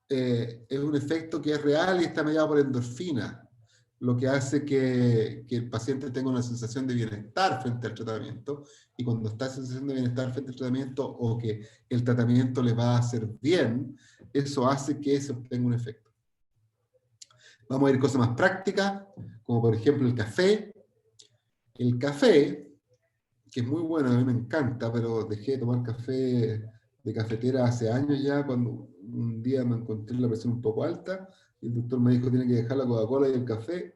es un efecto que es real y está mediado por endorfina, lo que hace que el paciente tenga una sensación de bienestar frente al tratamiento, y cuando está en sensación de bienestar frente al tratamiento o que el tratamiento le va a hacer bien, eso hace que se obtenga un efecto. Vamos a ir a cosas más prácticas, como por ejemplo el café. El café, que es muy bueno, a mí me encanta, pero dejé de tomar café de cafetera hace años ya, cuando un día me encontré la presión un poco alta, y el doctor me dijo tiene que dejar la Coca-Cola y el café.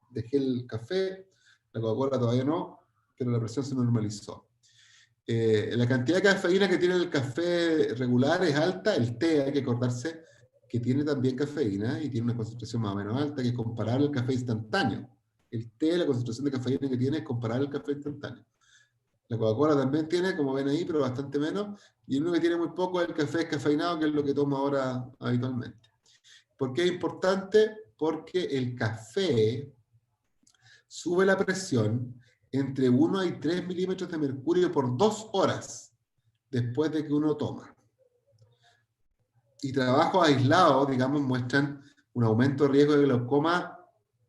Dejé el café, la Coca-Cola todavía no, pero la presión se normalizó. La cantidad de cafeína que tiene el café regular es alta, el té hay que acordarse que tiene también cafeína y tiene una concentración más o menos alta, que es comparable al café instantáneo. El té, la concentración de cafeína que tiene es comparable al café instantáneo. La Coca-Cola también tiene, como ven ahí, pero bastante menos, y el único que tiene muy poco es el café descafeinado, que es lo que tomo ahora habitualmente. ¿Por qué es importante? Porque el café sube la presión entre 1 y 3 milímetros de mercurio por 2 horas después de que uno toma. Y trabajos aislados, digamos, muestran un aumento de riesgo de glaucoma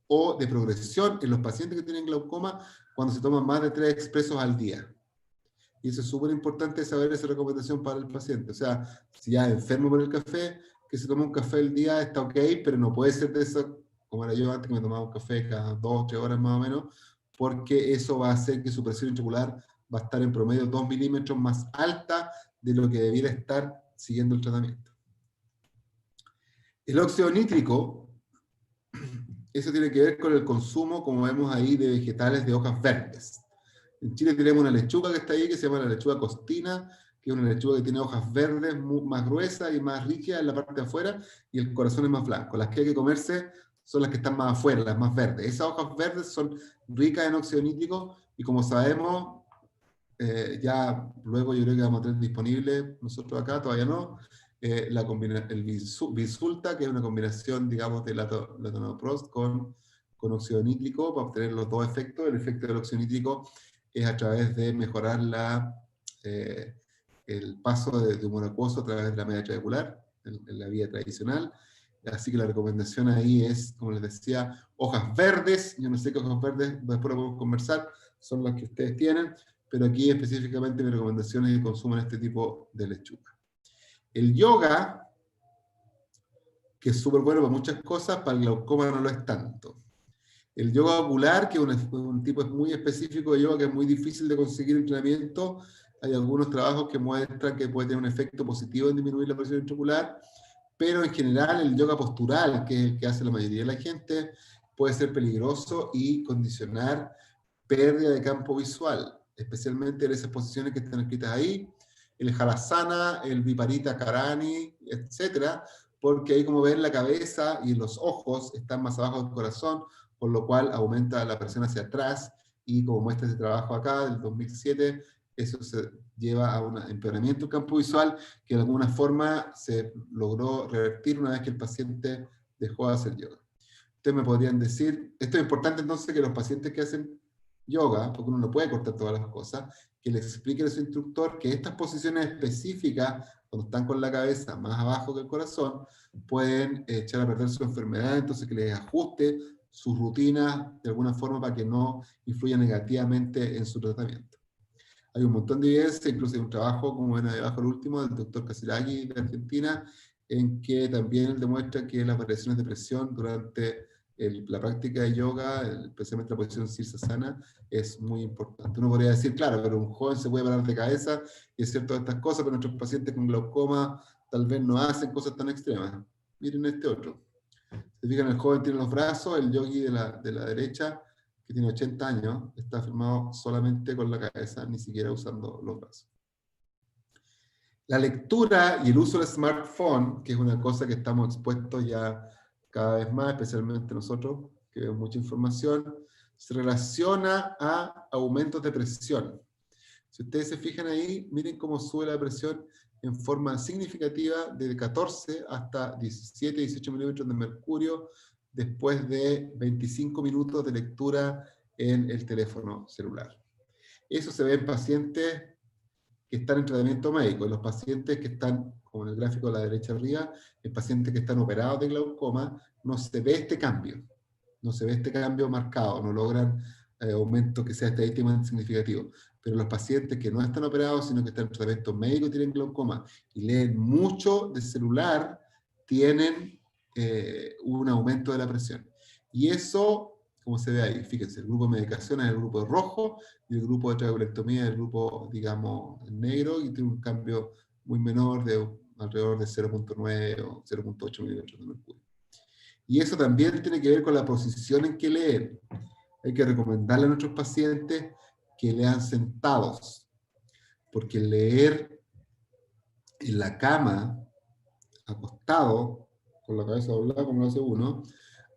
o de progresión en los pacientes que tienen glaucoma cuando se toman más de 3 expresos al día. Y eso es súper importante saber esa recomendación para el paciente. O sea, si ya es enfermo por el café, que se tome un café al día está ok, pero no puede ser de eso, como era yo antes, que me tomaba un café cada 2 o 3 horas más o menos, porque eso va a hacer que su presión intraocular va a estar en promedio 2 milímetros más alta de lo que debiera estar siguiendo el tratamiento. El óxido nítrico, eso tiene que ver con el consumo, como vemos ahí, de vegetales de hojas verdes. En Chile tenemos una lechuga que está ahí, que se llama la lechuga costina, que es una lechuga que tiene hojas verdes más gruesas y más rígidas en la parte de afuera, y el corazón es más blanco. Las que hay que comerse son las que están más afuera, las más verdes. Esas hojas verdes son ricas en óxido nítrico, y como sabemos, ya luego yo creo que vamos a tener disponible, nosotros acá todavía no, el Bisulta, que es una combinación, digamos, de latanoprost con óxido nítrico para obtener los dos efectos. El efecto del óxido nítrico es a través de mejorar el paso de humor acuoso a través de la media trabecular, en la vía tradicional. Así que la recomendación ahí es, como les decía, hojas verdes. Yo no sé qué hojas verdes, después lo podemos conversar, son las que ustedes tienen, pero aquí específicamente mi recomendación es que consuman este tipo de lechuga. El yoga, que es súper bueno para muchas cosas, para el glaucoma no lo es tanto. El yoga ocular, que es un tipo muy específico de yoga que es muy difícil de conseguir entrenamiento, hay algunos trabajos que muestran que puede tener un efecto positivo en disminuir la presión intraocular, pero en general el yoga postural, que es el que hace la mayoría de la gente, puede ser peligroso y condicionar pérdida de campo visual, especialmente en esas posiciones que están escritas ahí, el Halasana, el Viparita Karani, etcétera, porque ahí, como ven, la cabeza y los ojos están más abajo del corazón, por lo cual aumenta la presión hacia atrás, y como muestra ese trabajo acá, del 2007, eso se lleva a un empeoramiento del campo visual que de alguna forma se logró revertir una vez que el paciente dejó de hacer yoga. Ustedes me podrían decir, esto es importante entonces que los pacientes que hacen yoga, porque uno no puede cortar todas las cosas, que le explique a su instructor que estas posiciones específicas, cuando están con la cabeza más abajo que el corazón, pueden echar a perder su enfermedad, entonces que les ajuste su rutina de alguna forma para que no influya negativamente en su tratamiento. Hay un montón de evidencia, incluso hay un trabajo, como ven debajo el último, del doctor Casiraghi de Argentina, en que también él demuestra que las variaciones de presión durante la práctica de yoga, especialmente la posición Sirsasana, es muy importante. Uno podría decir, claro, pero un joven se puede parar de cabeza, y es cierto estas cosas, pero nuestros pacientes con glaucoma tal vez no hacen cosas tan extremas. Miren este otro. Se fijan, el joven tiene los brazos, el yogi de la derecha, que tiene 80 años, está filmado solamente con la cabeza, ni siquiera usando los brazos. La lectura y el uso del smartphone, que es una cosa que estamos expuestos ya cada vez más, especialmente nosotros, que vemos mucha información, se relaciona a aumentos de presión. Si ustedes se fijan ahí, miren cómo sube la presión en forma significativa de 14 hasta 17, 18 milímetros de mercurio después de 25 minutos de lectura en el teléfono celular. Eso se ve en pacientes que están en tratamiento médico, en los pacientes que están, como en el gráfico de la derecha arriba, en pacientes que están operados de glaucoma, no se ve este cambio, no se ve este cambio marcado, no logran aumento que sea estadísticamente significativo. Pero los pacientes que no están operados, sino que están en tratamiento médico y tienen glaucoma, y leen mucho de celular, tienen un aumento de la presión. Y eso, como se ve ahí, fíjense, el grupo de medicación es el grupo rojo, y el grupo de trabeculectomía es el grupo, digamos, negro, y tiene un cambio muy menor de alrededor de 0.9 o 0.8 milímetros de mercurio. Y eso también tiene que ver con la posición en que leen. Hay que recomendarle a nuestros pacientes que lean sentados, porque leer en la cama, acostado, con la cabeza doblada como lo hace uno,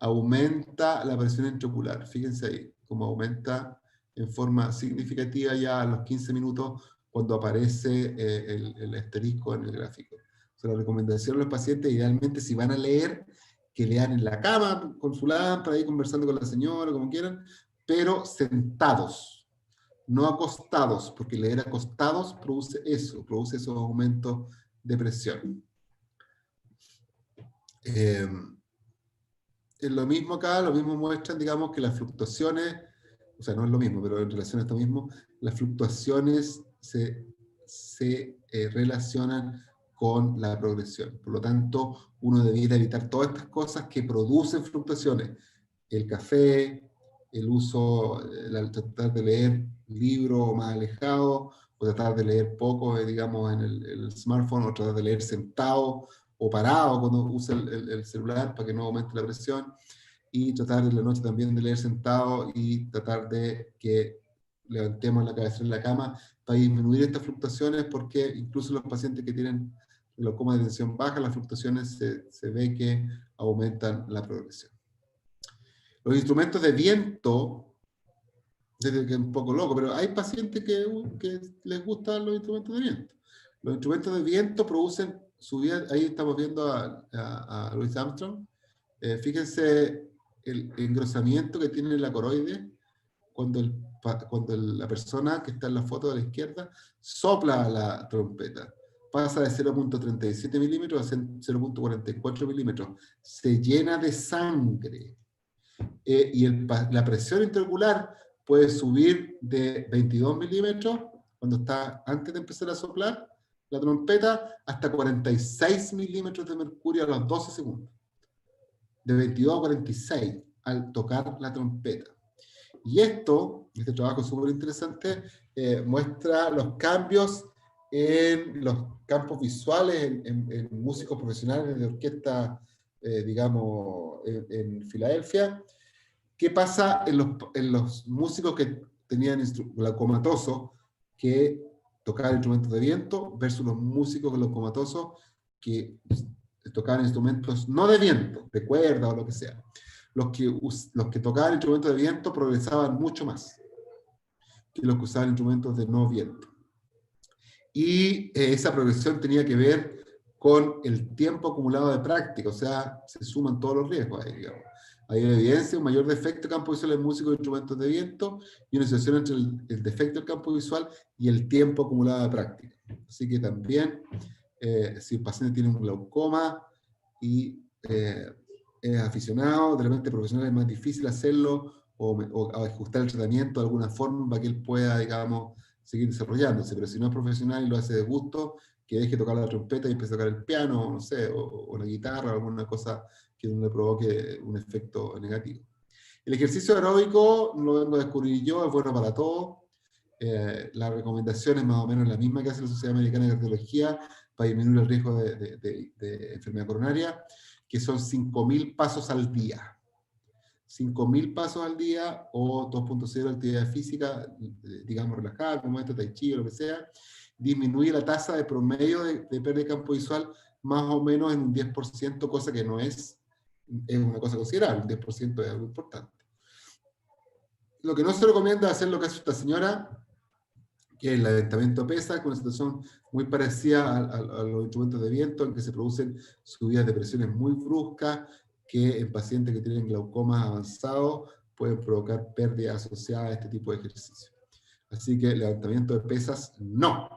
aumenta la presión intraocular. Fíjense ahí, cómo aumenta en forma significativa ya a los 15 minutos cuando aparece el asterisco en el gráfico. O sea, la recomendación a los pacientes, idealmente, si van a leer, que lean en la cama, con su lámpara, ahí conversando con la señora, como quieran, pero sentados, no acostados, porque leer acostados produce esos aumentos de presión. Es lo mismo acá, lo mismo muestran, digamos, que las fluctuaciones, o sea, no es lo mismo, pero en relación a esto mismo, las fluctuaciones se relacionan con la progresión. Por lo tanto, uno debiera evitar todas estas cosas que producen fluctuaciones. El café, el uso, tratar de leer libros más alejados, o tratar de leer poco, digamos, en el smartphone, o tratar de leer sentado o parado cuando usa el celular para que no aumente la presión, y tratar de la noche también de leer sentado y tratar de que levantemos la cabeza en la cama para disminuir estas fluctuaciones, porque incluso los pacientes que tienen glaucoma de tensión baja, las fluctuaciones se ve que aumentan la progresión. Los instrumentos de viento, desde que es un poco loco, pero hay pacientes que les gustan los instrumentos de viento. Los instrumentos de viento producen subida, ahí estamos viendo a Louis Armstrong. Fíjense el engrosamiento que tiene la coroide cuando la persona que está en la foto de la izquierda sopla la trompeta. Pasa de 0.37 milímetros a 0.44 milímetros. Se llena de sangre. Y la presión intraocular puede subir de 22 milímetros cuando está antes de empezar a soplar la trompeta hasta 46 milímetros de mercurio a los 12 segundos. De 22 a 46 al tocar la trompeta. Y este trabajo es súper interesante, muestra los cambios en los campos visuales en músicos profesionales de orquesta, digamos, en Filadelfia. ¿Qué pasa en los músicos que tenían glaucomatosos, que tocaban instrumentos de viento, versus los músicos glaucomatosos que tocaban instrumentos no de viento, de cuerda o lo que sea? los que tocaban instrumentos de viento progresaban mucho más que los que usaban instrumentos de no viento. Y esa progresión tenía que ver con el tiempo acumulado de práctica, o sea, se suman todos los riesgos ahí, digamos. Hay evidencia, un mayor defecto de campo visual en músicos de instrumentos de viento y una asociación entre el defecto del campo visual y el tiempo acumulado de práctica. Así que también, si el paciente tiene un glaucoma y es aficionado, de repente profesional es más difícil hacerlo o ajustar el tratamiento de alguna forma para que él pueda, digamos, seguir desarrollándose, pero si no es profesional y lo hace de gusto, que deje tocar la trompeta y empiece a tocar el piano, no sé, o la guitarra, o alguna cosa que no le provoque un efecto negativo. El ejercicio aeróbico, no lo vengo a descubrir yo, es bueno para todos. La recomendación es más o menos la misma que hace la Sociedad Americana de Cardiología para disminuir el riesgo de enfermedad coronaria, que son 5.000 pasos al día. 5.000 pasos al día o 2.0 actividad física, digamos relajada, como esto, tai chi o lo que sea, disminuye la tasa de promedio de pérdida de campo visual más o menos en un 10%, cosa que no es una cosa considerable, un 10% es algo importante. Lo que no se recomienda es hacer lo que hace esta señora, que es el levantamiento de pesas, con una situación muy parecida a los instrumentos de viento, en que se producen subidas de presiones muy bruscas, que en pacientes que tienen glaucomas avanzados pueden provocar pérdidas asociadas a este tipo de ejercicio. Así que levantamiento de pesas, no.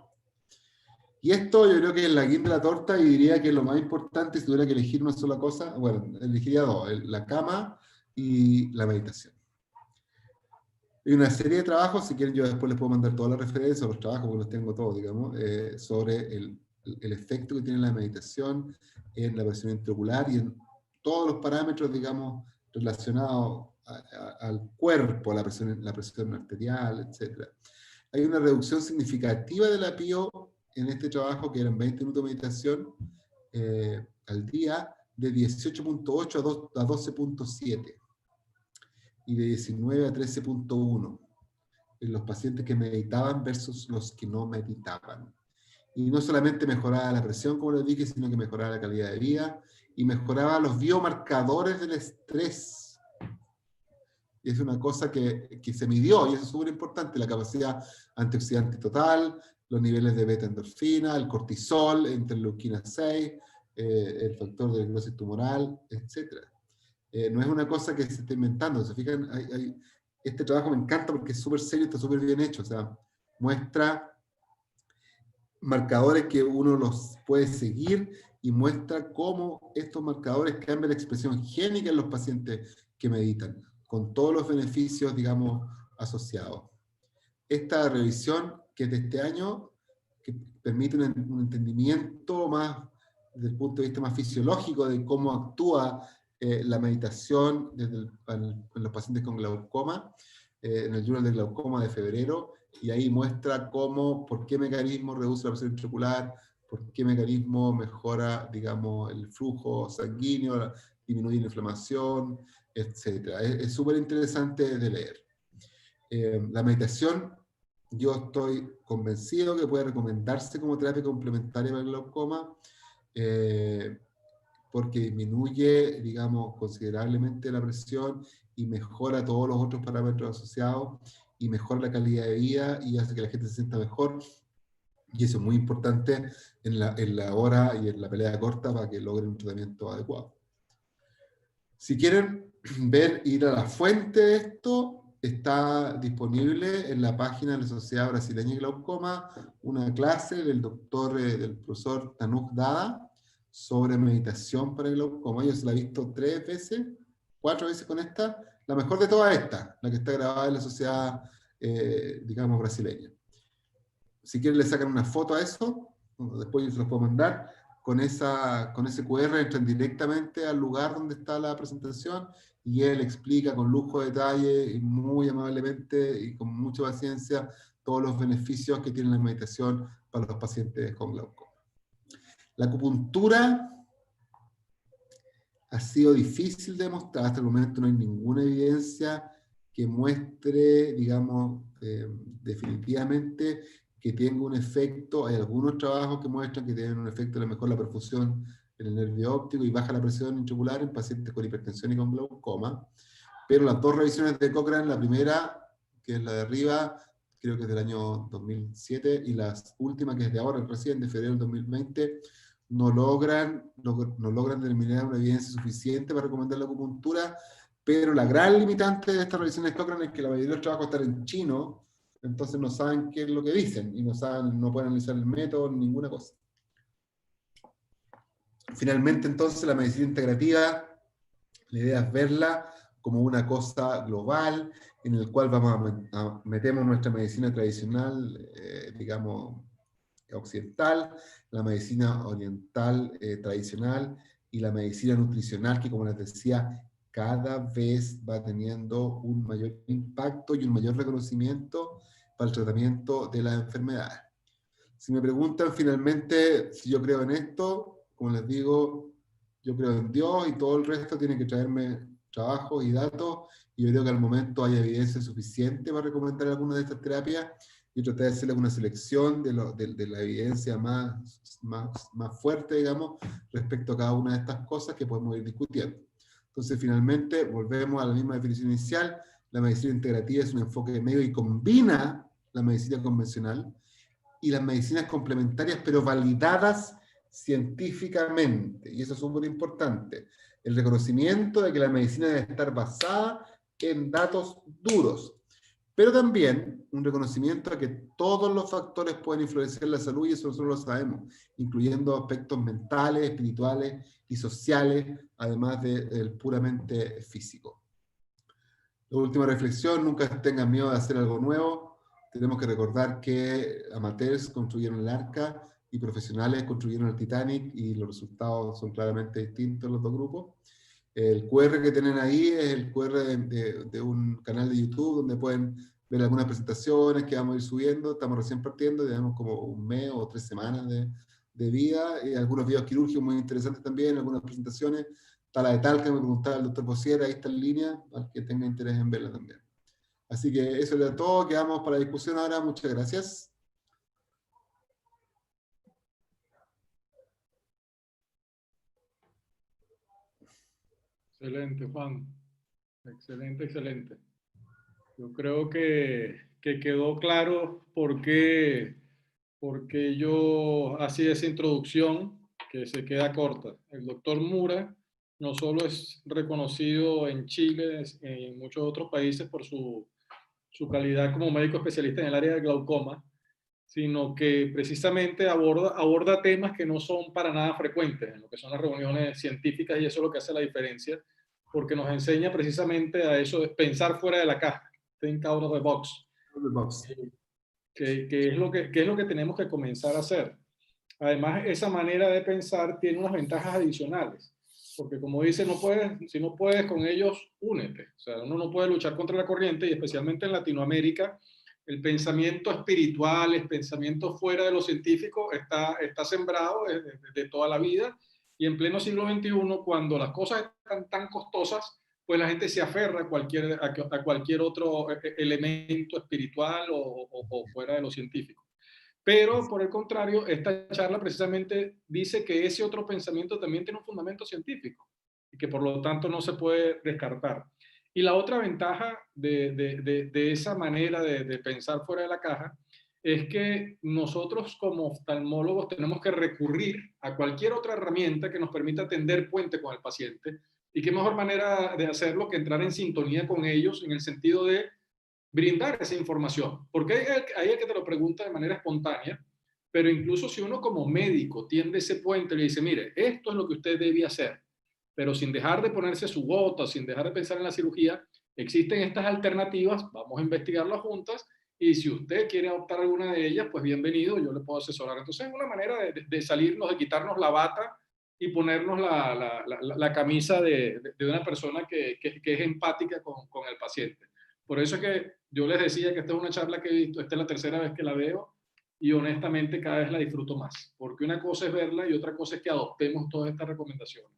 Y esto yo creo que es la guinda de la torta y diría que es lo más importante. Si tuviera que elegir una sola cosa, bueno, elegiría dos, la cama y la meditación. Hay una serie de trabajos, si quieren yo después les puedo mandar todas las referencias o los trabajos, porque los tengo todos, digamos, sobre el efecto que tiene la meditación en la presión intraocular y en todos los parámetros, digamos, relacionados al cuerpo, a la presión arterial, etc. Hay una reducción significativa de la PIO en este trabajo, que eran 20 minutos de meditación al día, de 18.8 a 12.7. Y de 19 a 13.1 en los pacientes que meditaban versus los que no meditaban. Y no solamente mejoraba la presión, como les dije, sino que mejoraba la calidad de vida y mejoraba los biomarcadores del estrés. Y es una cosa que se midió, y eso es súper importante, la capacidad antioxidante total, los niveles de beta-endorfina, el cortisol, interleuquina 6, el factor de necrosis tumoral, etc. No es una cosa que se esté inventando, ¿se fijan? Este trabajo me encanta porque es súper serio, está súper bien hecho, o sea, muestra marcadores que uno los puede seguir y muestra cómo estos marcadores cambian la expresión génica en los pacientes que meditan, con todos los beneficios, digamos, asociados. Esta revisión, que es de este año, que permite un entendimiento más, desde el punto de vista más fisiológico, de cómo actúa la meditación en los pacientes con glaucoma, en el Journal de Glaucoma de febrero, y ahí muestra por qué mecanismo reduce la presión intraocular, por qué mecanismo mejora, digamos, el flujo sanguíneo, disminuye la inflamación, etc. Es súper interesante de leer. La meditación, yo estoy convencido que puede recomendarse como terapia complementaria para el glaucoma, porque disminuye, digamos, considerablemente la presión y mejora todos los otros parámetros asociados y mejora la calidad de vida y hace que la gente se sienta mejor. Y eso es muy importante en la hora y en la pelea corta para que logren un tratamiento adecuado. Si quieren ir a la fuente de esto, está disponible en la página de la Sociedad Brasileña de Glaucoma una clase del profesor Tanuk Dada sobre meditación para el glaucoma. Yo se la he visto 4 veces con esta. La mejor de todas esta, la que está grabada en la Sociedad, digamos, brasileña. Si quieren le sacan una foto a eso, después yo se los puedo mandar. Con ese QR entran directamente al lugar donde está la presentación y él explica con lujo de detalle y muy amablemente y con mucha paciencia todos los beneficios que tiene la meditación para los pacientes con glaucoma. La acupuntura ha sido difícil de demostrar. Hasta el momento no hay ninguna evidencia que muestre, digamos, definitivamente que tenga un efecto. Hay algunos trabajos que muestran que tienen un efecto a lo mejor la perfusión en el nervio óptico y baja la presión intraocular en pacientes con hipertensión y con glaucoma. Pero las dos revisiones de Cochrane, la primera, que es la de arriba, creo que es del año 2007, y la última, que es de ahora, recién, de febrero del 2020, no logran determinar una evidencia suficiente para recomendar la acupuntura, pero la gran limitante de estas revisiones de Cochrane es que la mayoría de los trabajos están en chino, entonces no saben qué es lo que dicen, y no pueden analizar el método, ninguna cosa. Finalmente, entonces, la medicina integrativa, la idea es verla como una cosa global, en el cual metemos nuestra medicina tradicional, digamos, occidental, la medicina oriental tradicional y la medicina nutricional, que como les decía, cada vez va teniendo un mayor impacto y un mayor reconocimiento para el tratamiento de las enfermedades. Si me preguntan finalmente si yo creo en esto, como les digo, yo creo en Dios y todo el resto tiene que traerme trabajos y datos, y yo creo que al momento hay evidencia suficiente para recomendar alguna de estas terapias. Yo traté de hacerle una selección de la evidencia más fuerte, digamos, respecto a cada una de estas cosas que podemos ir discutiendo. Entonces, finalmente, volvemos a la misma definición inicial. La medicina integrativa es un enfoque medio y combina la medicina convencional y las medicinas complementarias, pero validadas científicamente. Y eso es súper importante. El reconocimiento de que la medicina debe estar basada en datos duros, pero también un reconocimiento de que todos los factores pueden influenciar la salud, y eso nosotros lo sabemos, incluyendo aspectos mentales, espirituales y sociales, además del puramente físico. La última reflexión: nunca tengan miedo de hacer algo nuevo. Tenemos que recordar que amateurs construyeron el Arca y profesionales construyeron el Titanic, y los resultados son claramente distintos en los dos grupos. El QR que tienen ahí es el QR de un canal de YouTube donde pueden ver algunas presentaciones que vamos a ir subiendo. Estamos recién partiendo, tenemos como un mes o 3 semanas de vida, y algunos videos quirúrgicos muy interesantes también, algunas presentaciones. Está la de Talca, me preguntaba el doctor Bossier, ahí está en línea, para que tenga interés en verla también. Así que eso era todo, quedamos para la discusión ahora. Muchas gracias. Excelente, Juan. Excelente, excelente. Yo creo que quedó claro por qué yo hacía esa introducción, que se queda corta. El doctor Mura no solo es reconocido en Chile, en muchos otros países por su calidad como médico especialista en el área de glaucoma, sino que precisamente aborda temas que no son para nada frecuentes en lo que son las reuniones científicas, y eso es lo que hace la diferencia, porque nos enseña precisamente a eso, de pensar fuera de la caja, think out of the box, que es lo que tenemos que comenzar a hacer. Además, esa manera de pensar tiene unas ventajas adicionales, porque como dice, si no puedes con ellos, únete. O sea, uno no puede luchar contra la corriente, y especialmente en Latinoamérica, el pensamiento espiritual, el pensamiento fuera de lo científico está sembrado de toda la vida, y en pleno siglo XXI, cuando las cosas están tan costosas, pues la gente se aferra a cualquier otro elemento espiritual o fuera de lo científico. Pero, por el contrario, esta charla precisamente dice que ese otro pensamiento también tiene un fundamento científico y que por lo tanto no se puede descartar. Y la otra ventaja de esa manera de pensar fuera de la caja es que nosotros como oftalmólogos tenemos que recurrir a cualquier otra herramienta que nos permita tender puente con el paciente, y qué mejor manera de hacerlo que entrar en sintonía con ellos, en el sentido de brindar esa información, porque hay el que te lo pregunta de manera espontánea, pero incluso si uno como médico tiende ese puente y le dice, mire, esto es lo que usted debía hacer, pero sin dejar de ponerse su bota, sin dejar de pensar en la cirugía, existen estas alternativas, vamos a investigarlas juntas, y si usted quiere adoptar alguna de ellas, pues bienvenido, yo le puedo asesorar. Entonces es una manera de salirnos, de quitarnos la bata y ponernos la camisa de una persona que es empática con el paciente. Por eso es que yo les decía que esta es una charla que he visto, esta es la tercera vez que la veo, y honestamente cada vez la disfruto más, porque una cosa es verla y otra cosa es que adoptemos todas estas recomendaciones.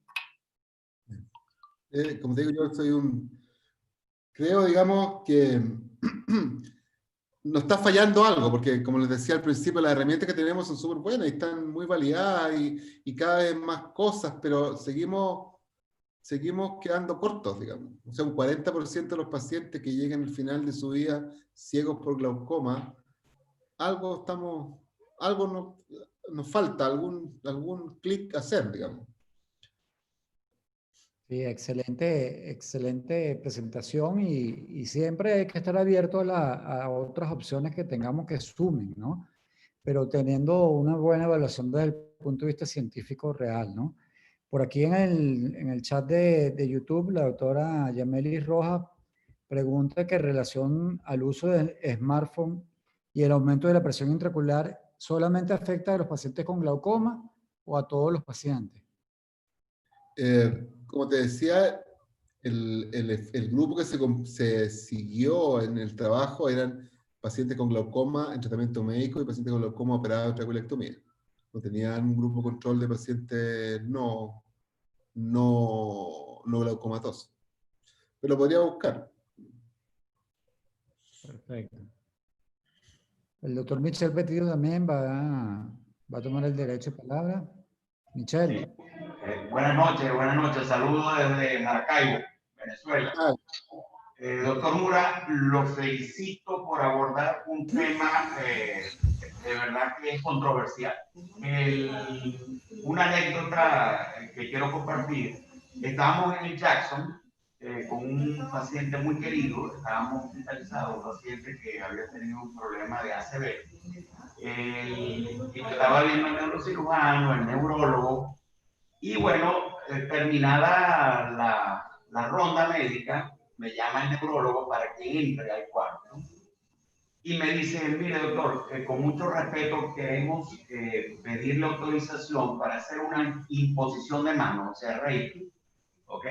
Como te digo, yo creo, digamos, que nos está fallando algo, porque como les decía al principio, las herramientas que tenemos son súper buenas y están muy validadas y cada vez más cosas, pero seguimos quedando cortos, digamos. O sea, un 40% de los pacientes que llegan al final de su vida ciegos por glaucoma, nos falta, algún clic a hacer, digamos. Sí, excelente, excelente presentación y siempre hay que estar abierto a otras opciones que tengamos que sumen, ¿no? Pero teniendo una buena evaluación desde el punto de vista científico real, ¿no? Por aquí en el chat de YouTube, la doctora Yamelis Rojas pregunta que en relación al uso del smartphone y el aumento de la presión intraocular, ¿solamente afecta a los pacientes con glaucoma o a todos los pacientes? Como te decía, el grupo que se siguió en el trabajo eran pacientes con glaucoma en tratamiento médico y pacientes con glaucoma operados de trabeculectomía. No tenían un grupo control de pacientes no glaucomatosos. Pero lo podría buscar. Perfecto. El doctor Michel Petido también va a tomar el derecho de palabra. Michel. Sí. Buenas noches. Saludos desde Maracaibo, Venezuela. Doctor Mura, lo felicito por abordar un tema de verdad que es controversial. Una anécdota que quiero compartir. Estábamos en el Jackson con un paciente muy querido. Estábamos hospitalizados, un paciente que había tenido un problema de ACV. Estaba viendo el neurocirujano, el neurólogo. Y bueno, terminada la ronda médica, me llama el neurólogo para que entre al cuarto. Y me dice, mire doctor, con mucho respeto queremos pedirle autorización para hacer una imposición de mano, o sea, Reiki, ¿ok?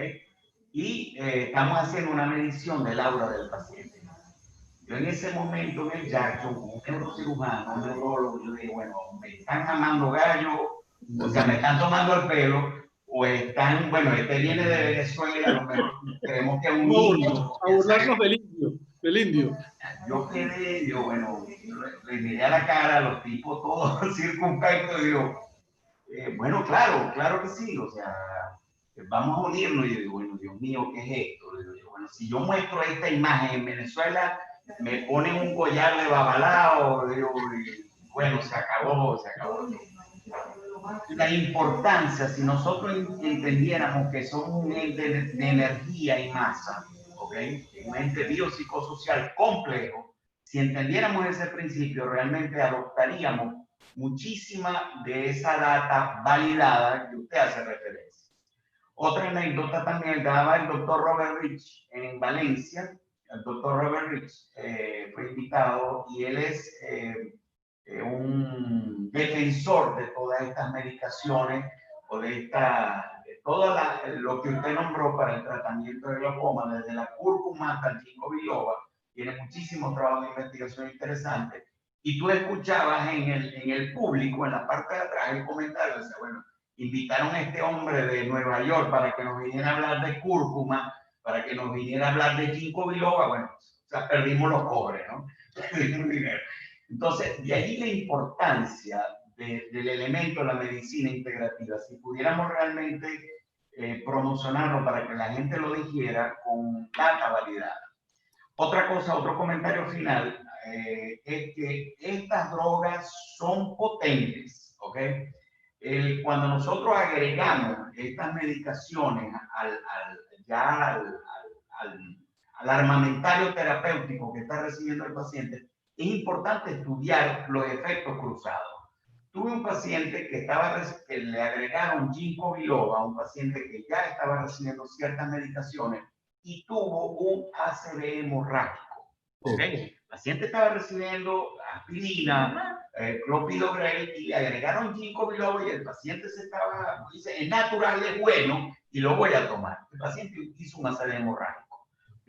Y estamos haciendo una medición del aura del paciente. Yo en ese momento en el Jackson, con un neurocirujano, un neurólogo, yo dije, bueno, me están mamando gallo, o sea, me están tomando el pelo, o están, bueno, este viene de Venezuela, a lo mejor creemos que es un niño. A burlarnos del indio. Yo bueno, le miré a la cara a los tipos todos circunspectos y digo, bueno, claro que sí, o sea, vamos a unirnos. Y yo digo, bueno, Dios mío, ¿qué es esto? Y yo digo, bueno, si yo muestro esta imagen en Venezuela, me ponen un collar de babalao, digo, y bueno, se acabó. La importancia, si nosotros entendiéramos que somos un ente de energía y masa, ¿ok? Un ente biopsicosocial complejo, si entendiéramos ese principio, realmente adoptaríamos muchísima de esa data validada que usted hace referencia. Otra anécdota también daba el doctor Robert Rich en Valencia. El doctor Robert Rich fue invitado y él es un defensor de todas estas medicaciones o de todo lo que usted nombró para el tratamiento de glaucoma, desde la cúrcuma hasta el ginkgo biloba. Tiene muchísimos trabajos de investigación interesantes. Y tú escuchabas en el público, en la parte de atrás, el comentario, decía, bueno, invitaron a este hombre de Nueva York para que nos viniera a hablar de cúrcuma, para que nos viniera a hablar de ginkgo biloba. Bueno, o sea, perdimos los cobres, ¿no? Perdimos dinero. Entonces, de ahí la importancia del elemento de la medicina integrativa. Si pudiéramos realmente promocionarlo para que la gente lo dijera con data validada. Otra cosa, otro comentario final, es que estas drogas son potentes, ¿ok? Cuando nosotros agregamos estas medicaciones al armamentario terapéutico que está recibiendo el paciente, es importante estudiar los efectos cruzados. Tuve un paciente que le agregaron ginkgo biloba, un paciente que ya estaba recibiendo ciertas medicaciones y tuvo un ACV hemorrágico. ¿Okay? El paciente estaba recibiendo aspirina, clopidogrel y le agregaron ginkgo biloba y el paciente dice, es natural, es bueno y lo voy a tomar. El paciente hizo un ACV hemorrágico.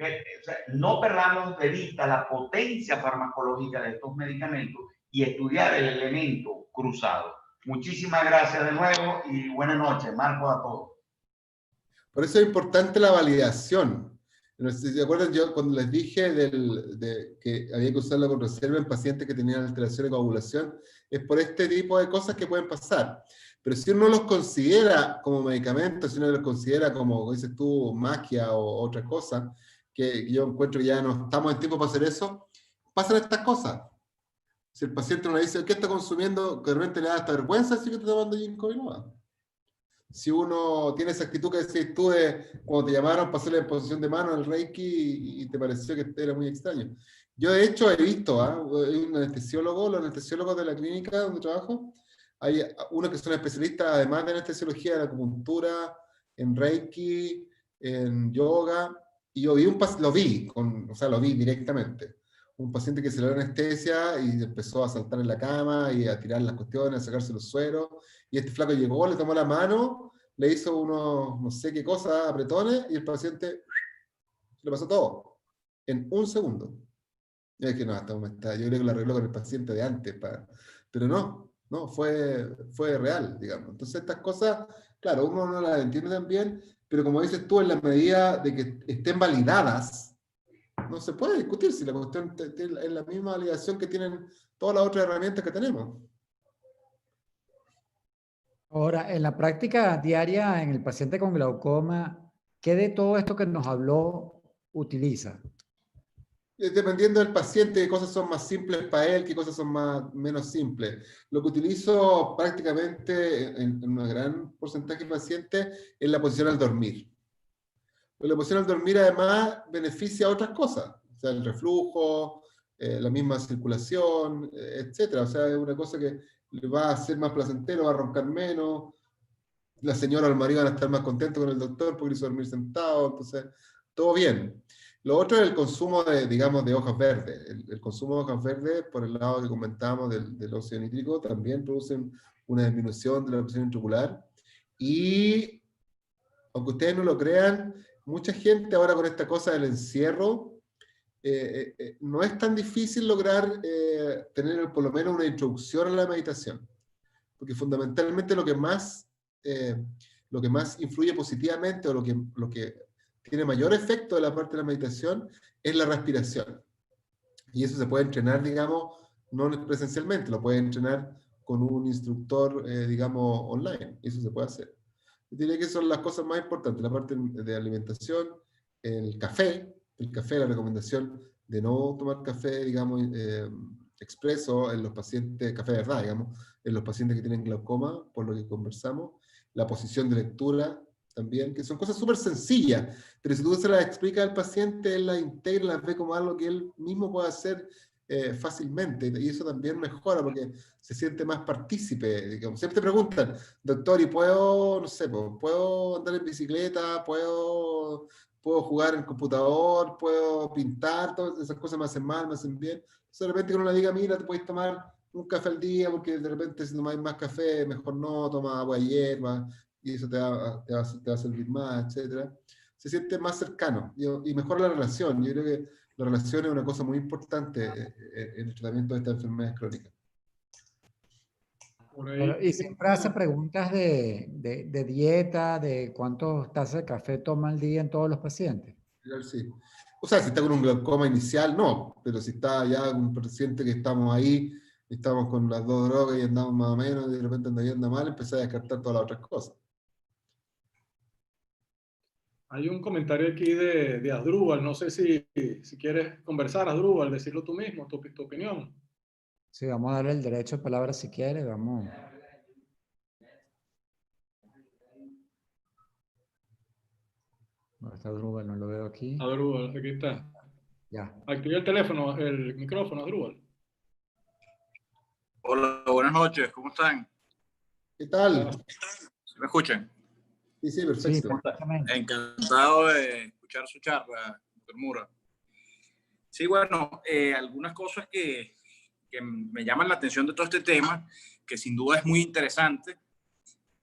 O sea, no perdamos de vista la potencia farmacológica de estos medicamentos y estudiar el elemento cruzado. Muchísimas gracias de nuevo y buenas noches, Marco, a todos. Por eso es importante la validación. No sé si se acuerdan, yo cuando les dije que había que usarlo con reserva en pacientes que tenían alteraciones de coagulación, es por este tipo de cosas que pueden pasar. Pero si uno los considera como medicamentos, si uno los considera como dices tú, magia o otra cosa, que yo encuentro que ya no estamos en tiempo para hacer eso, pasan estas cosas. Si el paciente nos dice, ¿qué está consumiendo? Que de repente le da hasta vergüenza decir que está tomando ginkgo biloba. Si uno tiene esa actitud que decís tú de cuando te llamaron para hacer la exposición de mano al Reiki y te pareció que era muy extraño. Yo de hecho he visto, hay un anestesiólogo, los anestesiólogos de la clínica donde trabajo, hay unos que son especialistas además de anestesiología, de acupuntura, en Reiki, en yoga, y yo vi lo vi directamente. Un paciente que se le dio anestesia y empezó a saltar en la cama y a tirar las cuestiones, a sacarse los sueros. Y este flaco llegó, le tomó la mano, le hizo unos, no sé qué cosa, apretones, y el paciente le pasó todo en un segundo. Yo dije, no, yo creo que lo arregló con el paciente de antes, pero no, fue real, digamos. Entonces estas cosas, claro, uno no las entiende tan bien, pero como dices tú, en la medida de que estén validadas, no se puede discutir si la cuestión es la misma validación que tienen todas las otras herramientas que tenemos. Ahora, en la práctica diaria en el paciente con glaucoma, ¿qué de todo esto que nos habló utiliza? Dependiendo del paciente, qué cosas son más simples para él, qué cosas son menos simples. Lo que utilizo prácticamente en un gran porcentaje de pacientes es la posición al dormir. La posición al dormir además beneficia a otras cosas, o sea, el reflujo, la misma circulación, etcétera. O sea, es una cosa que le va a hacer más placentero, va a roncar menos, la señora o el marido van a estar más contentos con el doctor porque hizo dormir sentado, entonces, todo bien. Lo otro es el consumo digamos, de hojas verdes. El consumo de hojas verdes, por el lado que comentábamos del óxido nítrico, también producen una disminución de la presión intraocular. Y, aunque ustedes no lo crean, mucha gente ahora con esta cosa del encierro, no es tan difícil lograr tener por lo menos una introducción a la meditación. Porque fundamentalmente lo que más influye positivamente o lo que tiene mayor efecto de la parte de la meditación es la respiración. Y eso se puede entrenar, digamos, no presencialmente, lo puede entrenar con un instructor, digamos, online. Eso se puede hacer. Yo diría que son las cosas más importantes, la parte de alimentación, el café, la recomendación de no tomar café, digamos, expreso en los pacientes, café de verdad, digamos, en los pacientes que tienen glaucoma, por lo que conversamos, la posición de lectura también, que son cosas súper sencillas, pero si tú se las explicas al paciente, él las integra, las ve como algo que él mismo puede hacer fácilmente, y eso también mejora porque se siente más partícipe, digamos. Siempre te preguntan, doctor, ¿y puedo, no sé, puedo andar en bicicleta, puedo jugar en computador, puedo pintar? Todas esas cosas me hacen mal, me hacen bien. Entonces, de repente que uno le diga, mira, te puedes tomar un café al día, porque de repente si tomáis más café, mejor no, toma agua de hierba, y eso te va a servir más, etc. Se siente más cercano y mejora la relación. Yo creo que la relación es una cosa muy importante en el tratamiento de estas enfermedades crónicas. Y siempre hace preguntas de dieta, de cuántas tazas de café toma al día en todos los pacientes. Sí. O sea, si está con un glaucoma inicial, no, pero si está ya un paciente que estamos ahí, estamos con las dos drogas y andamos más o menos, y de repente anda mal, empezar a descartar todas las otras cosas. Hay un comentario aquí de Asdrúbal, no sé si quieres conversar, Asdrúbal, decirlo tú mismo, tu opinión. Sí, vamos a darle el derecho de palabra si quiere, vamos. ¿Dónde está Asdrúbal? No lo veo aquí. Asdrúbal, aquí está. Ya. Activa el teléfono, el micrófono, Asdrúbal. Hola, buenas noches, ¿cómo están? ¿Qué tal? ¿Se me escuchan? Sí, perfecto. Sí, perfectamente. Encantado de escuchar su charla, doctor Mura. Sí, bueno, algunas cosas que me llaman la atención de todo este tema, que sin duda es muy interesante,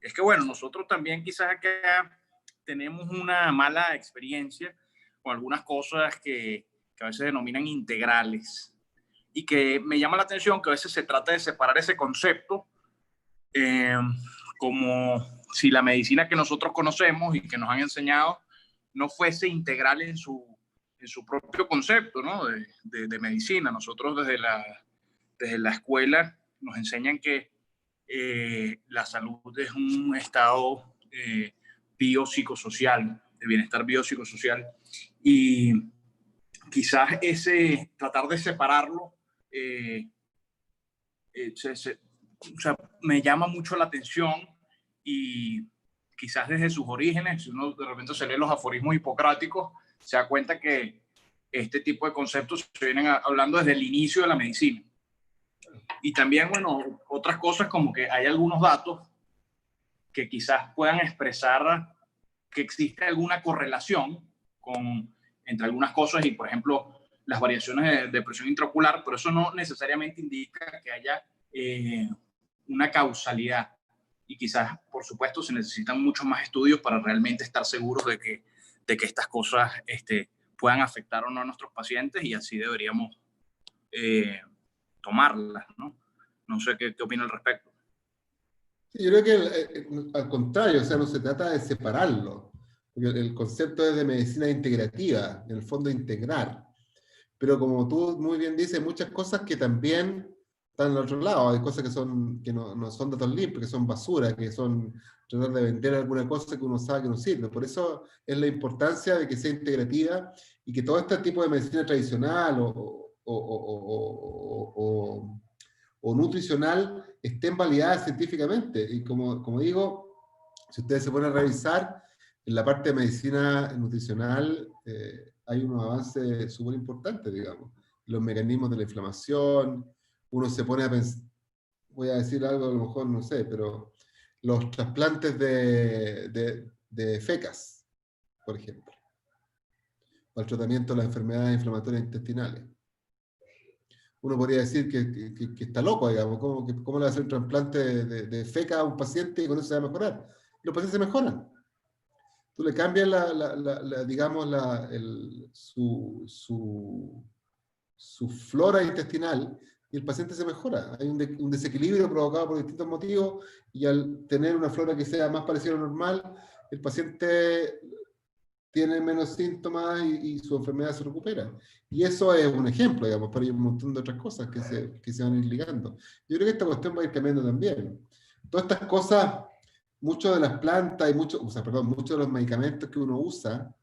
es que, bueno, nosotros también quizás acá tenemos una mala experiencia con algunas cosas que a veces denominan integrales, y que me llama la atención que a veces se trata de separar ese concepto como si la medicina que nosotros conocemos y que nos han enseñado no fuese integral en su en su propio concepto, ¿no? de medicina. Nosotros desde la escuela nos enseñan que la salud es un estado biopsicosocial, de bienestar biopsicosocial, y quizás tratar de separarlo o sea, me llama mucho la atención, y quizás desde sus orígenes, si uno de repente se lee los aforismos hipocráticos, se da cuenta que este tipo de conceptos se vienen hablando desde el inicio de la medicina. Y también, bueno, otras cosas como que hay algunos datos que quizás puedan expresar que existe alguna correlación entre algunas cosas y, por ejemplo, las variaciones de presión intraocular, pero eso no necesariamente indica que haya una causalidad. Y quizás, por supuesto, se necesitan muchos más estudios para realmente estar seguros de que estas cosas puedan afectar o no a nuestros pacientes, y así deberíamos tomarlas, ¿no? No sé qué opina al respecto. Sí, yo creo que al contrario, o sea, no se trata de separarlo, porque el concepto es de medicina integrativa, en el fondo integrar. Pero como tú muy bien dices, muchas cosas que también están al otro lado. Hay cosas que no son datos limpios, que son basura, que son tratar de vender alguna cosa que uno sabe que no sirve. Por eso es la importancia de que sea integrativa y que todo este tipo de medicina tradicional o nutricional estén validadas científicamente. Y como digo, si ustedes se ponen a revisar, en la parte de medicina nutricional hay unos avances súper importantes, digamos. Los mecanismos de la inflamación, uno se pone a pensar, voy a decir algo a lo mejor, no sé, pero los trasplantes de fecas, por ejemplo, para el tratamiento de las enfermedades inflamatorias intestinales. Uno podría decir que está loco, digamos, ¿cómo le va a hacer un trasplante de feca a un paciente y con eso se va a mejorar? Los pacientes se mejoran. Tú le cambias digamos, su flora intestinal y el paciente se mejora. Hay un desequilibrio provocado por distintos motivos, y al tener una flora que sea más parecida a lo normal, el paciente tiene menos síntomas y su enfermedad se recupera. Y eso es un ejemplo, digamos, pero hay un montón de otras cosas que se van a ir ligando. Yo creo que esta cuestión va a ir cambiando también. Todas estas cosas, muchas de las plantas y muchos de los medicamentos que uno usa,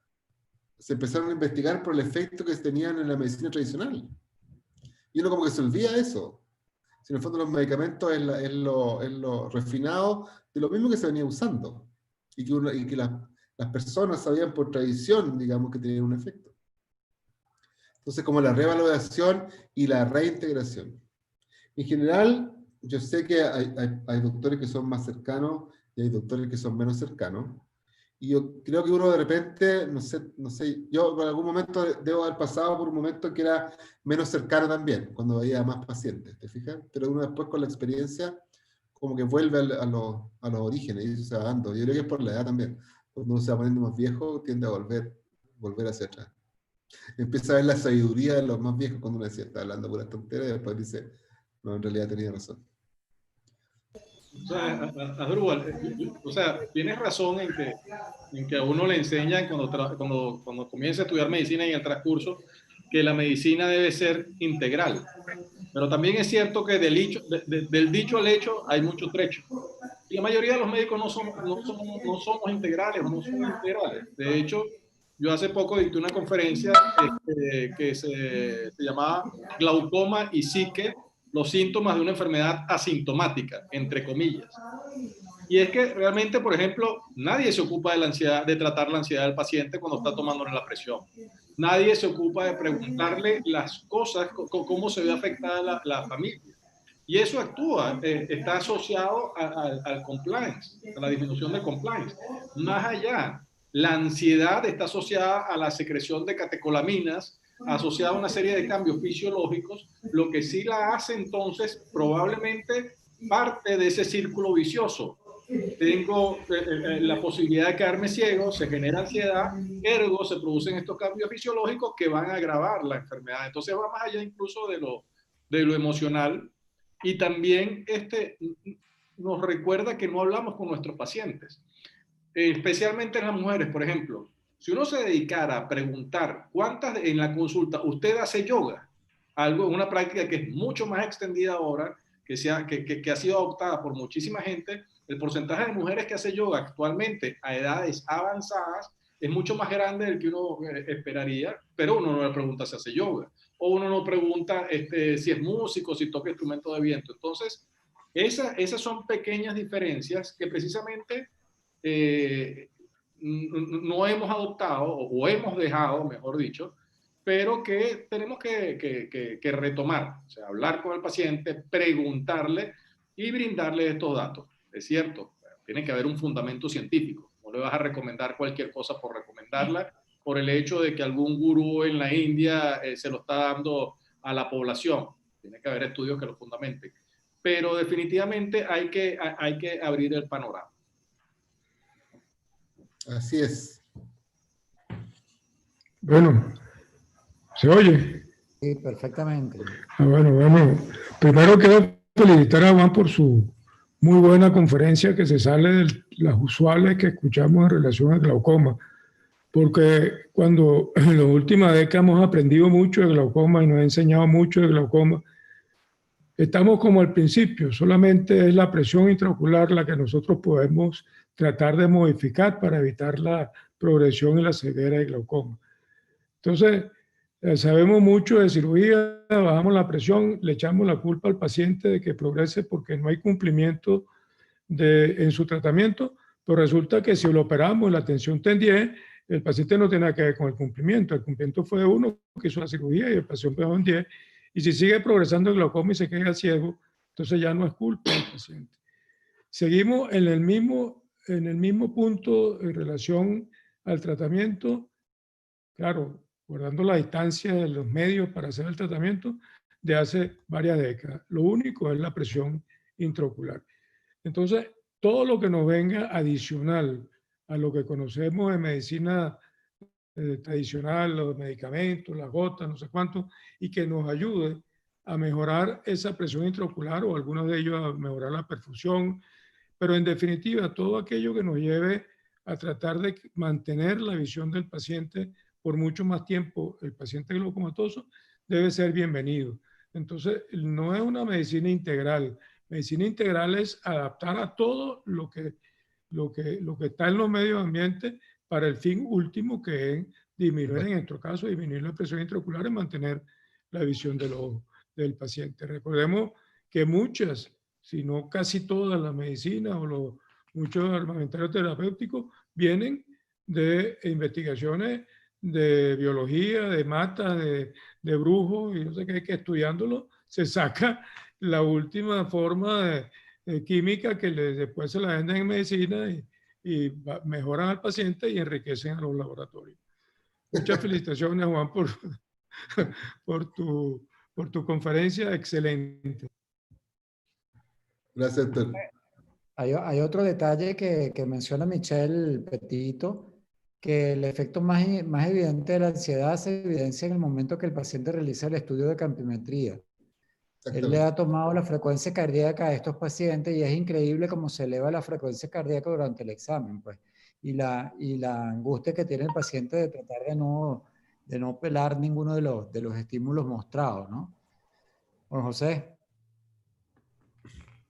se empezaron a investigar por el efecto que tenían en la medicina tradicional. Y uno como que se olvida de eso. Si en el fondo los medicamentos es lo refinado de lo mismo que se venía usando. Y que las personas sabían por tradición, digamos, que tenían un efecto. Entonces, como la revaloración y la reintegración. En general, yo sé que hay doctores que son más cercanos y hay doctores que son menos cercanos. Y yo creo que uno de repente, no sé, yo en algún momento debo haber pasado por un momento que era menos cercano también, cuando veía más pacientes, ¿te fijas? Pero uno después con la experiencia como que vuelve a los orígenes y eso se va dando. Yo creo que es por la edad también. Cuando uno se va poniendo más viejo, tiende a volver hacia atrás. Empieza a ver la sabiduría de los más viejos cuando uno decía, está hablando pura tontería, y después dice, no, en realidad tenía razón. O sea, Asdrúbal, o sea, tienes razón en que a uno le enseñan cuando comienza a estudiar medicina en el transcurso que la medicina debe ser integral. Pero también es cierto que del dicho al hecho hay mucho trecho. Y la mayoría de los médicos no somos integrales o no son integrales. De hecho, yo hace poco dicté una conferencia que se llamaba Glaucoma y Psique, los síntomas de una enfermedad asintomática, entre comillas. Y es que realmente, por ejemplo, nadie se ocupa de tratar la ansiedad del paciente cuando está tomándole la presión. Nadie se ocupa de preguntarle las cosas, cómo se ve afectada la familia. Y eso está asociado al compliance, a la disminución del compliance. Más allá, la ansiedad está asociada a la secreción de catecolaminas, asociada a una serie de cambios fisiológicos, lo que sí la hace entonces probablemente parte de ese círculo vicioso. Tengo la posibilidad de quedarme ciego, se genera ansiedad, ergo se producen estos cambios fisiológicos que van a agravar la enfermedad. Entonces va más allá incluso de lo emocional, y también nos recuerda que no hablamos con nuestros pacientes, especialmente las mujeres, por ejemplo. Si uno se dedicara a preguntar en la consulta usted hace yoga, una práctica que es mucho más extendida ahora, que ha sido adoptada por muchísima gente, el porcentaje de mujeres que hace yoga actualmente a edades avanzadas es mucho más grande del que uno esperaría, pero uno no le pregunta si hace yoga, o uno no pregunta si es músico, si toca instrumento de viento. Entonces, esas son pequeñas diferencias que precisamente no hemos adoptado, o hemos dejado, mejor dicho, pero que tenemos que retomar, o sea, hablar con el paciente, preguntarle y brindarle estos datos. Es cierto, tiene que haber un fundamento científico. No le vas a recomendar cualquier cosa por recomendarla, por el hecho de que algún gurú en la India se lo está dando a la población. Tiene que haber estudios que lo fundamenten. Pero definitivamente hay que abrir el panorama. Así es. Bueno, ¿se oye? Sí, perfectamente. Bueno. Primero quiero felicitar a Juan por su muy buena conferencia que se sale de las usuales que escuchamos en relación al glaucoma, porque cuando en las últimas décadas hemos aprendido mucho de glaucoma y nos ha enseñado mucho de glaucoma, estamos como al principio, solamente es la presión intraocular la que nosotros podemos tratar de modificar para evitar la progresión y la ceguera de glaucoma. Entonces, sabemos mucho de cirugía, bajamos la presión, le echamos la culpa al paciente de que progrese porque no hay cumplimiento en su tratamiento, pero resulta que si lo operamos y la tensión está en 10, el paciente no tiene nada que ver con el cumplimiento fue de uno que hizo la cirugía y el paciente bajó en 10, y si sigue progresando el glaucoma y se queda ciego, entonces ya no es culpa del paciente. Seguimos en el mismo punto en relación al tratamiento, claro, guardando la distancia de los medios para hacer el tratamiento de hace varias décadas. Lo único es la presión intraocular. Entonces, todo lo que nos venga adicional a lo que conocemos en medicina tradicional, los medicamentos, las gotas, no sé cuánto, y que nos ayude a mejorar esa presión intraocular o algunos de ellos a mejorar la perfusión, pero en definitiva todo aquello que nos lleve a tratar de mantener la visión del paciente por mucho más tiempo, el paciente glaucomatoso, debe ser bienvenido. Entonces, no es una medicina integral. Medicina integral es adaptar a todo lo que está en los medios ambientes para el fin último, que es disminuir, en nuestro caso, disminuir la presión intraocular y mantener la visión del paciente. Recordemos que muchas, si no casi todas las medicinas o muchos armamentarios terapéuticos vienen de investigaciones de biología, de matas, de brujos, y no sé qué, que estudiándolo se saca la última forma de química que después se la venden en medicina y mejoran al paciente y enriquecen a los laboratorios. Muchas felicitaciones, Juan, por tu conferencia excelente. Gracias, doctor. Hay otro detalle que menciona Michelle Petito, que el efecto más evidente de la ansiedad se evidencia en el momento que el paciente realiza el estudio de campimetría. Él le ha tomado la frecuencia cardíaca a estos pacientes y es increíble cómo se eleva la frecuencia cardíaca durante el examen, pues. Y la angustia que tiene el paciente de tratar de no pelar ninguno de los estímulos mostrados, ¿no? Bueno, José.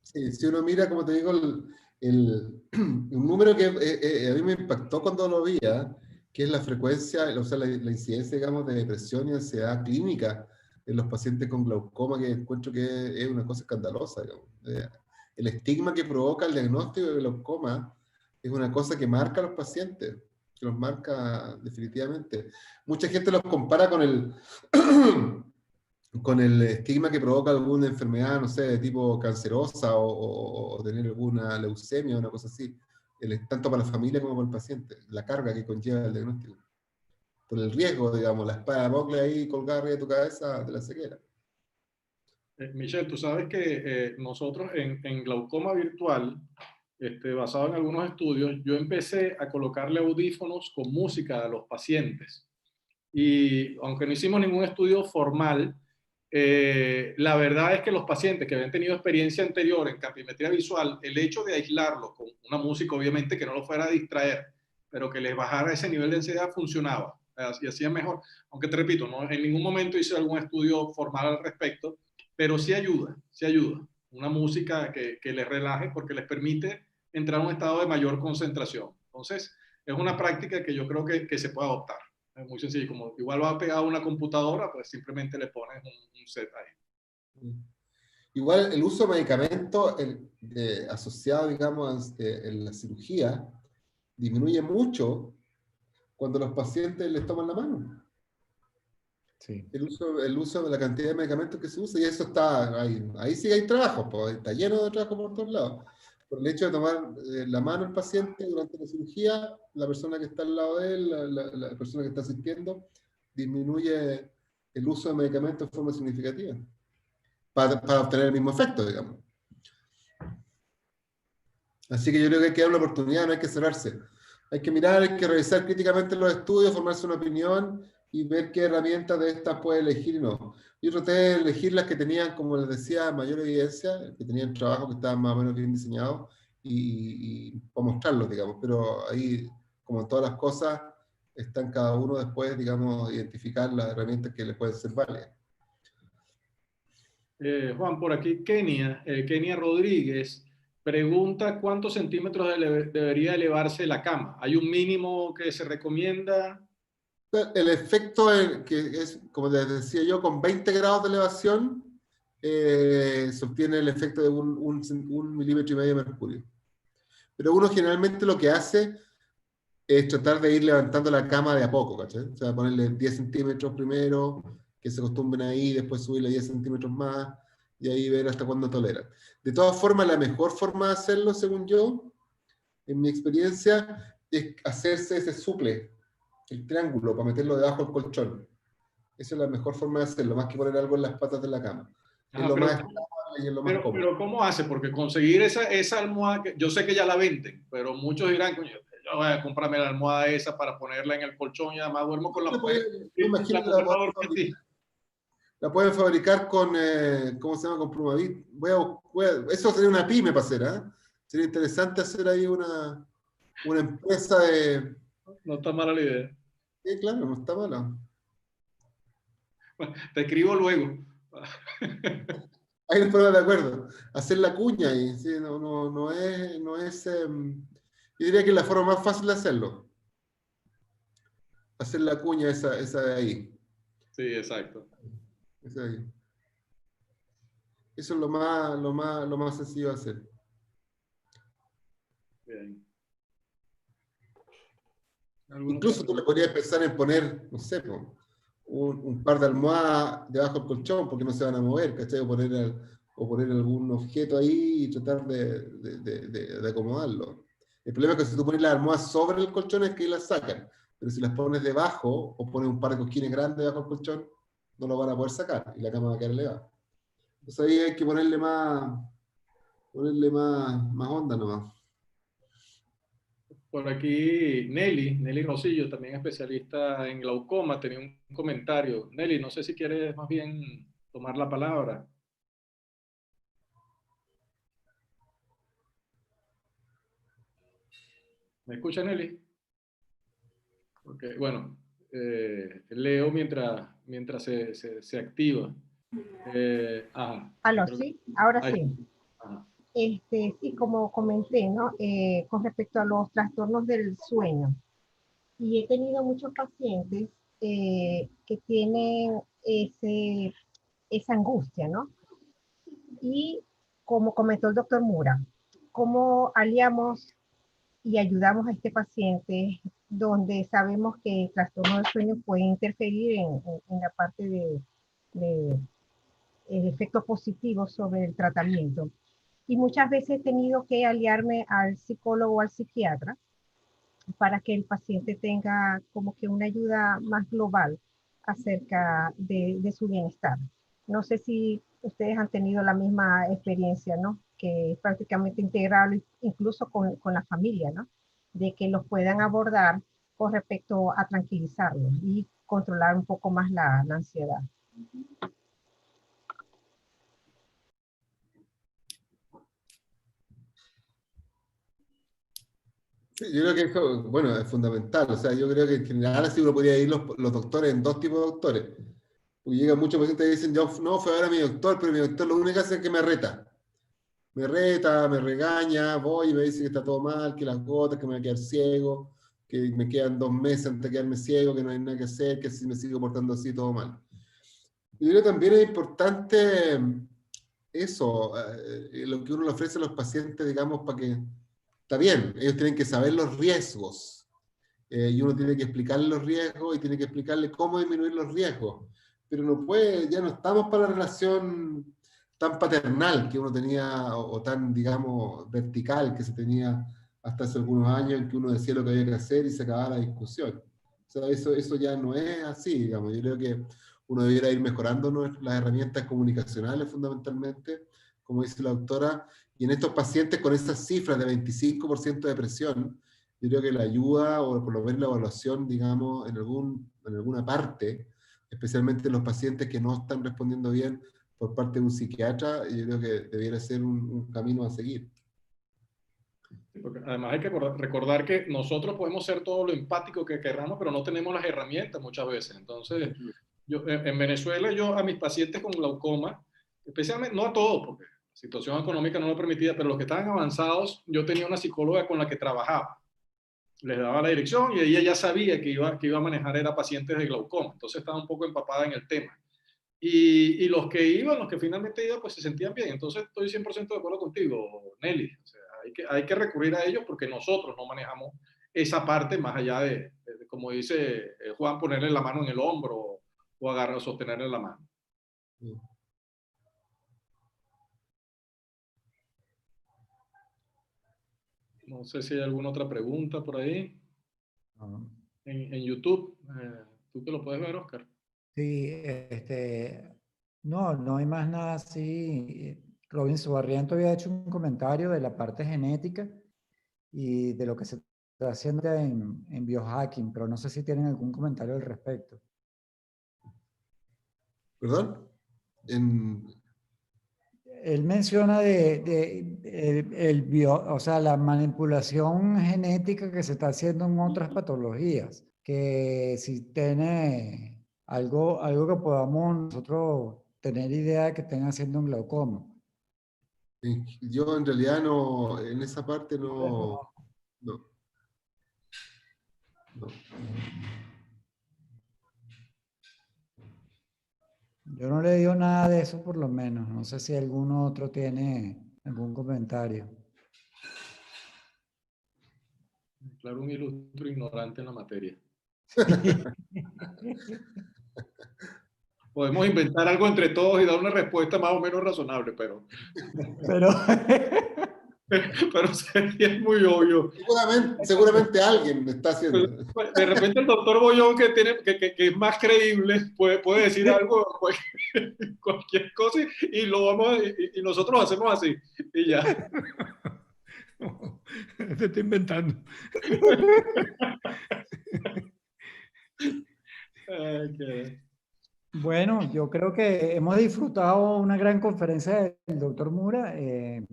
Sí, si uno mira, como te digo, un número que a mí me impactó cuando lo vi, que es la frecuencia, o sea, la incidencia, digamos, de depresión y ansiedad clínica en los pacientes con glaucoma, que encuentro que es una cosa escandalosa, digamos. El estigma que provoca el diagnóstico de glaucoma es una cosa que marca a los pacientes, que los marca definitivamente. Mucha gente los compara con el estigma que provoca alguna enfermedad, no sé, de tipo cancerosa o tener alguna leucemia o una cosa así, tanto para la familia como para el paciente, la carga que conlleva el diagnóstico. Por el riesgo, digamos, la espada de Damocles ahí colgada arriba de tu cabeza de la ceguera. Michelle, tú sabes que nosotros en glaucoma virtual, basado en algunos estudios, yo empecé a colocarle audífonos con música a los pacientes. Y aunque no hicimos ningún estudio formal, la verdad es que los pacientes que habían tenido experiencia anterior en campimetría visual, el hecho de aislarlos con una música, obviamente, que no lo fuera a distraer, pero que les bajara ese nivel de ansiedad funcionaba, y hacía mejor. Aunque te repito, no, en ningún momento hice algún estudio formal al respecto, pero sí ayuda, sí ayuda. Una música que les relaje porque les permite entrar a un estado de mayor concentración. Entonces, es una práctica que yo creo que se puede adoptar. Es muy sencillo, como igual va pegado a una computadora, pues simplemente le pones un set ahí. Igual el uso de medicamentos asociado, digamos, en la cirugía, disminuye mucho cuando los pacientes les toman la mano. Sí. El uso de la cantidad de medicamentos que se usa, y eso está ahí sí hay trabajo, pues, está lleno de trabajo por todos lados. Por el hecho de tomar la mano al paciente durante la cirugía, la persona que está al lado de él, la persona que está asistiendo, disminuye el uso de medicamentos de forma significativa, para obtener el mismo efecto, digamos. Así que yo creo que hay que dar una oportunidad, no hay que cerrarse. Hay que mirar, hay que revisar críticamente los estudios, formarse una opinión y ver qué herramientas de estas puede elegir y no. Yo traté de elegir las que tenían, como les decía, mayor evidencia, que tenían trabajos que estaban más o menos bien diseñados y para mostrarlos, digamos. Pero ahí, como en todas las cosas, están cada uno después, digamos, identificar las herramientas que les pueden ser válidas. Juan, por aquí Kenia Rodríguez pregunta cuántos centímetros debería elevarse la cama. ¿Hay un mínimo que se recomienda? El efecto que es, como les decía yo, con 20 grados de elevación se obtiene el efecto de un milímetro y medio de mercurio. Pero uno generalmente lo que hace es tratar de ir levantando la cama de a poco, ¿cachai? O sea, ponerle 10 centímetros primero, que se acostumbren ahí, después subirle 10 centímetros más, y ahí ver hasta cuándo toleran. De todas formas, la mejor forma de hacerlo, según yo, en mi experiencia, es hacerse ese suple, el triángulo, para meterlo debajo del colchón. Esa es la mejor forma de hacerlo, más que poner algo en las patas de la cama. Es lo más estable y es lo más cómodo. Pero ¿cómo hace? Porque conseguir esa almohada, yo sé que ya la venden, pero muchos dirán, coño, yo voy a comprarme la almohada esa para ponerla en el colchón y además duermo con la mujer. Me imagino que la pueden fabricar con, ¿cómo se llama? Con Plumavit. Eso sería una pyme para hacer, ¿eh? Sería interesante hacer ahí una empresa de... No está mala la idea. Sí, claro, no está mala. Bueno, te escribo luego. Ahí nos ponemos de acuerdo. Hacer la cuña ahí, ¿sí? No es yo diría que es la forma más fácil de hacerlo. Hacer la cuña esa de ahí. Sí, exacto. Esa de ahí. Eso es lo más sencillo de hacer. Bien. Incluso tú le podrías pensar en poner, no sé, un par de almohadas debajo del colchón porque no se van a mover, ¿cachai? O poner algún objeto ahí y tratar de acomodarlo. El problema es que si tú pones las almohadas sobre el colchón es que las sacan, pero si las pones debajo o pones un par de cojines grandes debajo del colchón, no lo van a poder sacar y la cama va a quedar elevada. Entonces ahí hay que ponerle más onda nomás. Por aquí Nelly Rosillo, también especialista en glaucoma, tenía un comentario. Nelly, no sé si quieres más bien tomar la palabra. ¿Me escucha, Nelly? Okay, bueno, leo mientras se activa. Aló, sí, ahora Ahí. sí. Ajá. Sí, como comenté, ¿no? Con respecto a los trastornos del sueño. Y he tenido muchos pacientes que tienen esa angustia, ¿no? Y como comentó el doctor Mura, ¿cómo aliamos y ayudamos a este paciente donde sabemos que el trastorno del sueño puede interferir en la parte de el efecto positivo sobre el tratamiento? Y muchas veces he tenido que aliarme al psicólogo o al psiquiatra para que el paciente tenga como que una ayuda más global acerca de su bienestar. No sé si ustedes han tenido la misma experiencia, ¿no? Que es prácticamente integral incluso con la familia, ¿no? De que los puedan abordar con respecto a tranquilizarlos y controlar un poco más la ansiedad. Sí, yo creo que eso, bueno, es fundamental. O sea, yo creo que en general así uno podría ir los doctores en dos tipos de doctores. Porque llegan muchos pacientes que dicen, yo no fui a ver a mi doctor, pero mi doctor lo único que hace es que me reta. Me reta, me regaña, voy y me dice que está todo mal, que las gotas, que me voy a quedar ciego, que me quedan 2 meses antes de quedarme ciego, que no hay nada que hacer, que si me sigo portando así, todo mal. Yo creo que también es importante eso, lo que uno le ofrece a los pacientes, digamos, para que, está bien, ellos tienen que saber los riesgos, y uno tiene que explicarle los riesgos y tiene que explicarle cómo disminuir los riesgos, pero no puede, ya no estamos para la relación tan paternal que uno tenía, o tan, digamos, vertical que se tenía hasta hace algunos años, en que uno decía lo que había que hacer y se acababa la discusión. O sea, eso ya no es así, digamos. Yo creo que uno debiera ir mejorando las herramientas comunicacionales fundamentalmente, como dice la doctora, y en estos pacientes con esas cifras de 25% de depresión, yo creo que la ayuda, o por lo menos la evaluación, digamos, en alguna parte, especialmente en los pacientes que no están respondiendo bien por parte de un psiquiatra, yo creo que debiera ser un camino a seguir. Porque además hay que recordar que nosotros podemos ser todo lo empático que queramos, pero no tenemos las herramientas muchas veces. Entonces, yo, en Venezuela, yo a mis pacientes con glaucoma, especialmente, no a todos, porque la situación económica no lo permitía, pero los que estaban avanzados, yo tenía una psicóloga con la que trabajaba. Les daba la dirección y ella ya sabía que iba a manejar era pacientes de glaucoma. Entonces estaba un poco empapada en el tema. Y los que iban, los que finalmente iban, pues se sentían bien. Entonces estoy 100% de acuerdo contigo, Nelly. O sea, hay que recurrir a ellos porque nosotros no manejamos esa parte más allá de como dice Juan, ponerle la mano en el hombro o agarrar o sostenerle la mano. No sé si hay alguna otra pregunta por ahí. En YouTube. ¿Tú que lo puedes ver, Oscar? Sí, no hay más nada así. Robin Subarriento había hecho un comentario de la parte genética y de lo que se está haciendo en biohacking, pero no sé si tienen algún comentario al respecto. ¿Perdón? Él menciona o sea, la manipulación genética que se está haciendo en otras patologías, que si tiene algo que podamos nosotros tener idea de que estén haciendo un glaucoma. Yo en realidad no, en esa parte no. Yo no le digo nada de eso por lo menos. No sé si alguno otro tiene algún comentario. Claro, un ilustre ignorante en la materia. Podemos inventar algo entre todos y dar una respuesta más o menos razonable, pero sería muy obvio. Seguramente alguien está haciendo. De repente el doctor Bollón, que es más creíble, puede decir algo, cualquier cosa, y nosotros nosotros hacemos así, y ya. No, se está inventando. Okay. Bueno, yo creo que hemos disfrutado una gran conferencia del doctor Mura y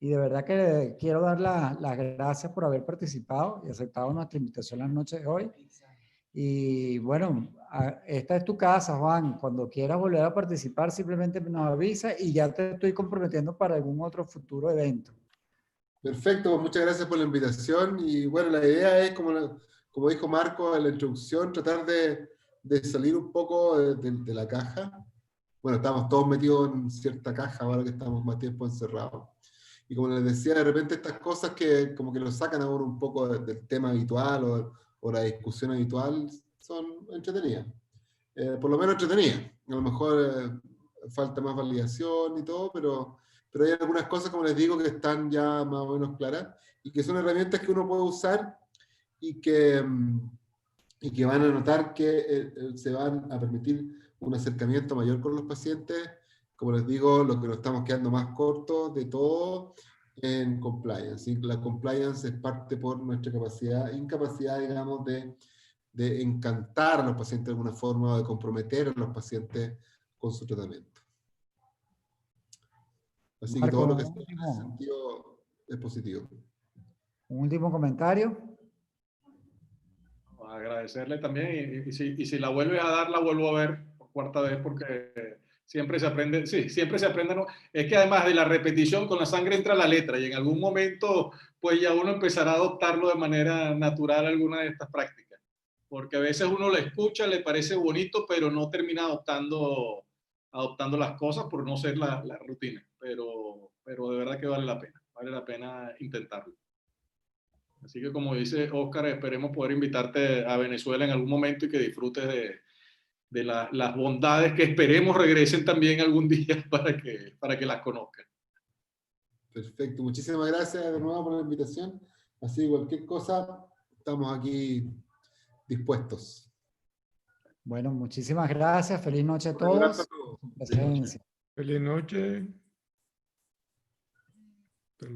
de verdad que quiero dar las gracias por haber participado y aceptado nuestra invitación la noche de hoy. Y bueno, esta es tu casa, Juan. Cuando quieras volver a participar, simplemente nos avisa y ya te estoy comprometiendo para algún otro futuro evento. Perfecto, pues muchas gracias por la invitación. Y bueno, la idea es, como dijo Marco en la introducción, tratar de salir un poco de la caja. Bueno, estamos todos metidos en cierta caja ahora que estamos más tiempo encerrados. Y como les decía, de repente estas cosas que como que lo sacan a uno un poco del tema habitual o la discusión habitual son entretenidas. Por lo menos entretenidas. A lo mejor falta más validación y todo, pero hay algunas cosas, como les digo, que están ya más o menos claras y que son herramientas que uno puede usar y que van a notar que se van a permitir un acercamiento mayor con los pacientes. Como les digo, lo que nos estamos quedando más cortos de todo en compliance. Y la compliance es parte por nuestra incapacidad, digamos, de encantar a los pacientes de alguna forma o de comprometer a los pacientes con su tratamiento. Así que todo lo que sea en ese sentido es positivo. Un último comentario. agradecerle también y si la vuelves a dar, la vuelvo a ver por cuarta vez porque siempre se aprende, sí, siempre se aprende, ¿no? Es que además de la repetición, con la sangre entra la letra y en algún momento pues ya uno empezará a adoptarlo de manera natural alguna de estas prácticas, porque a veces uno la escucha, le parece bonito, pero no termina adoptando las cosas por no ser la rutina, pero de verdad que vale la pena intentarlo. Así que como dice Óscar, esperemos poder invitarte a Venezuela en algún momento y que disfrutes de las bondades que esperemos regresen también algún día para que las conozcan. Perfecto, muchísimas gracias de nuevo por la invitación. Así cualquier cosa, estamos aquí dispuestos. Bueno, muchísimas gracias. Feliz noche a Un abrazo todos. a todos. Por su presencia. Feliz noche.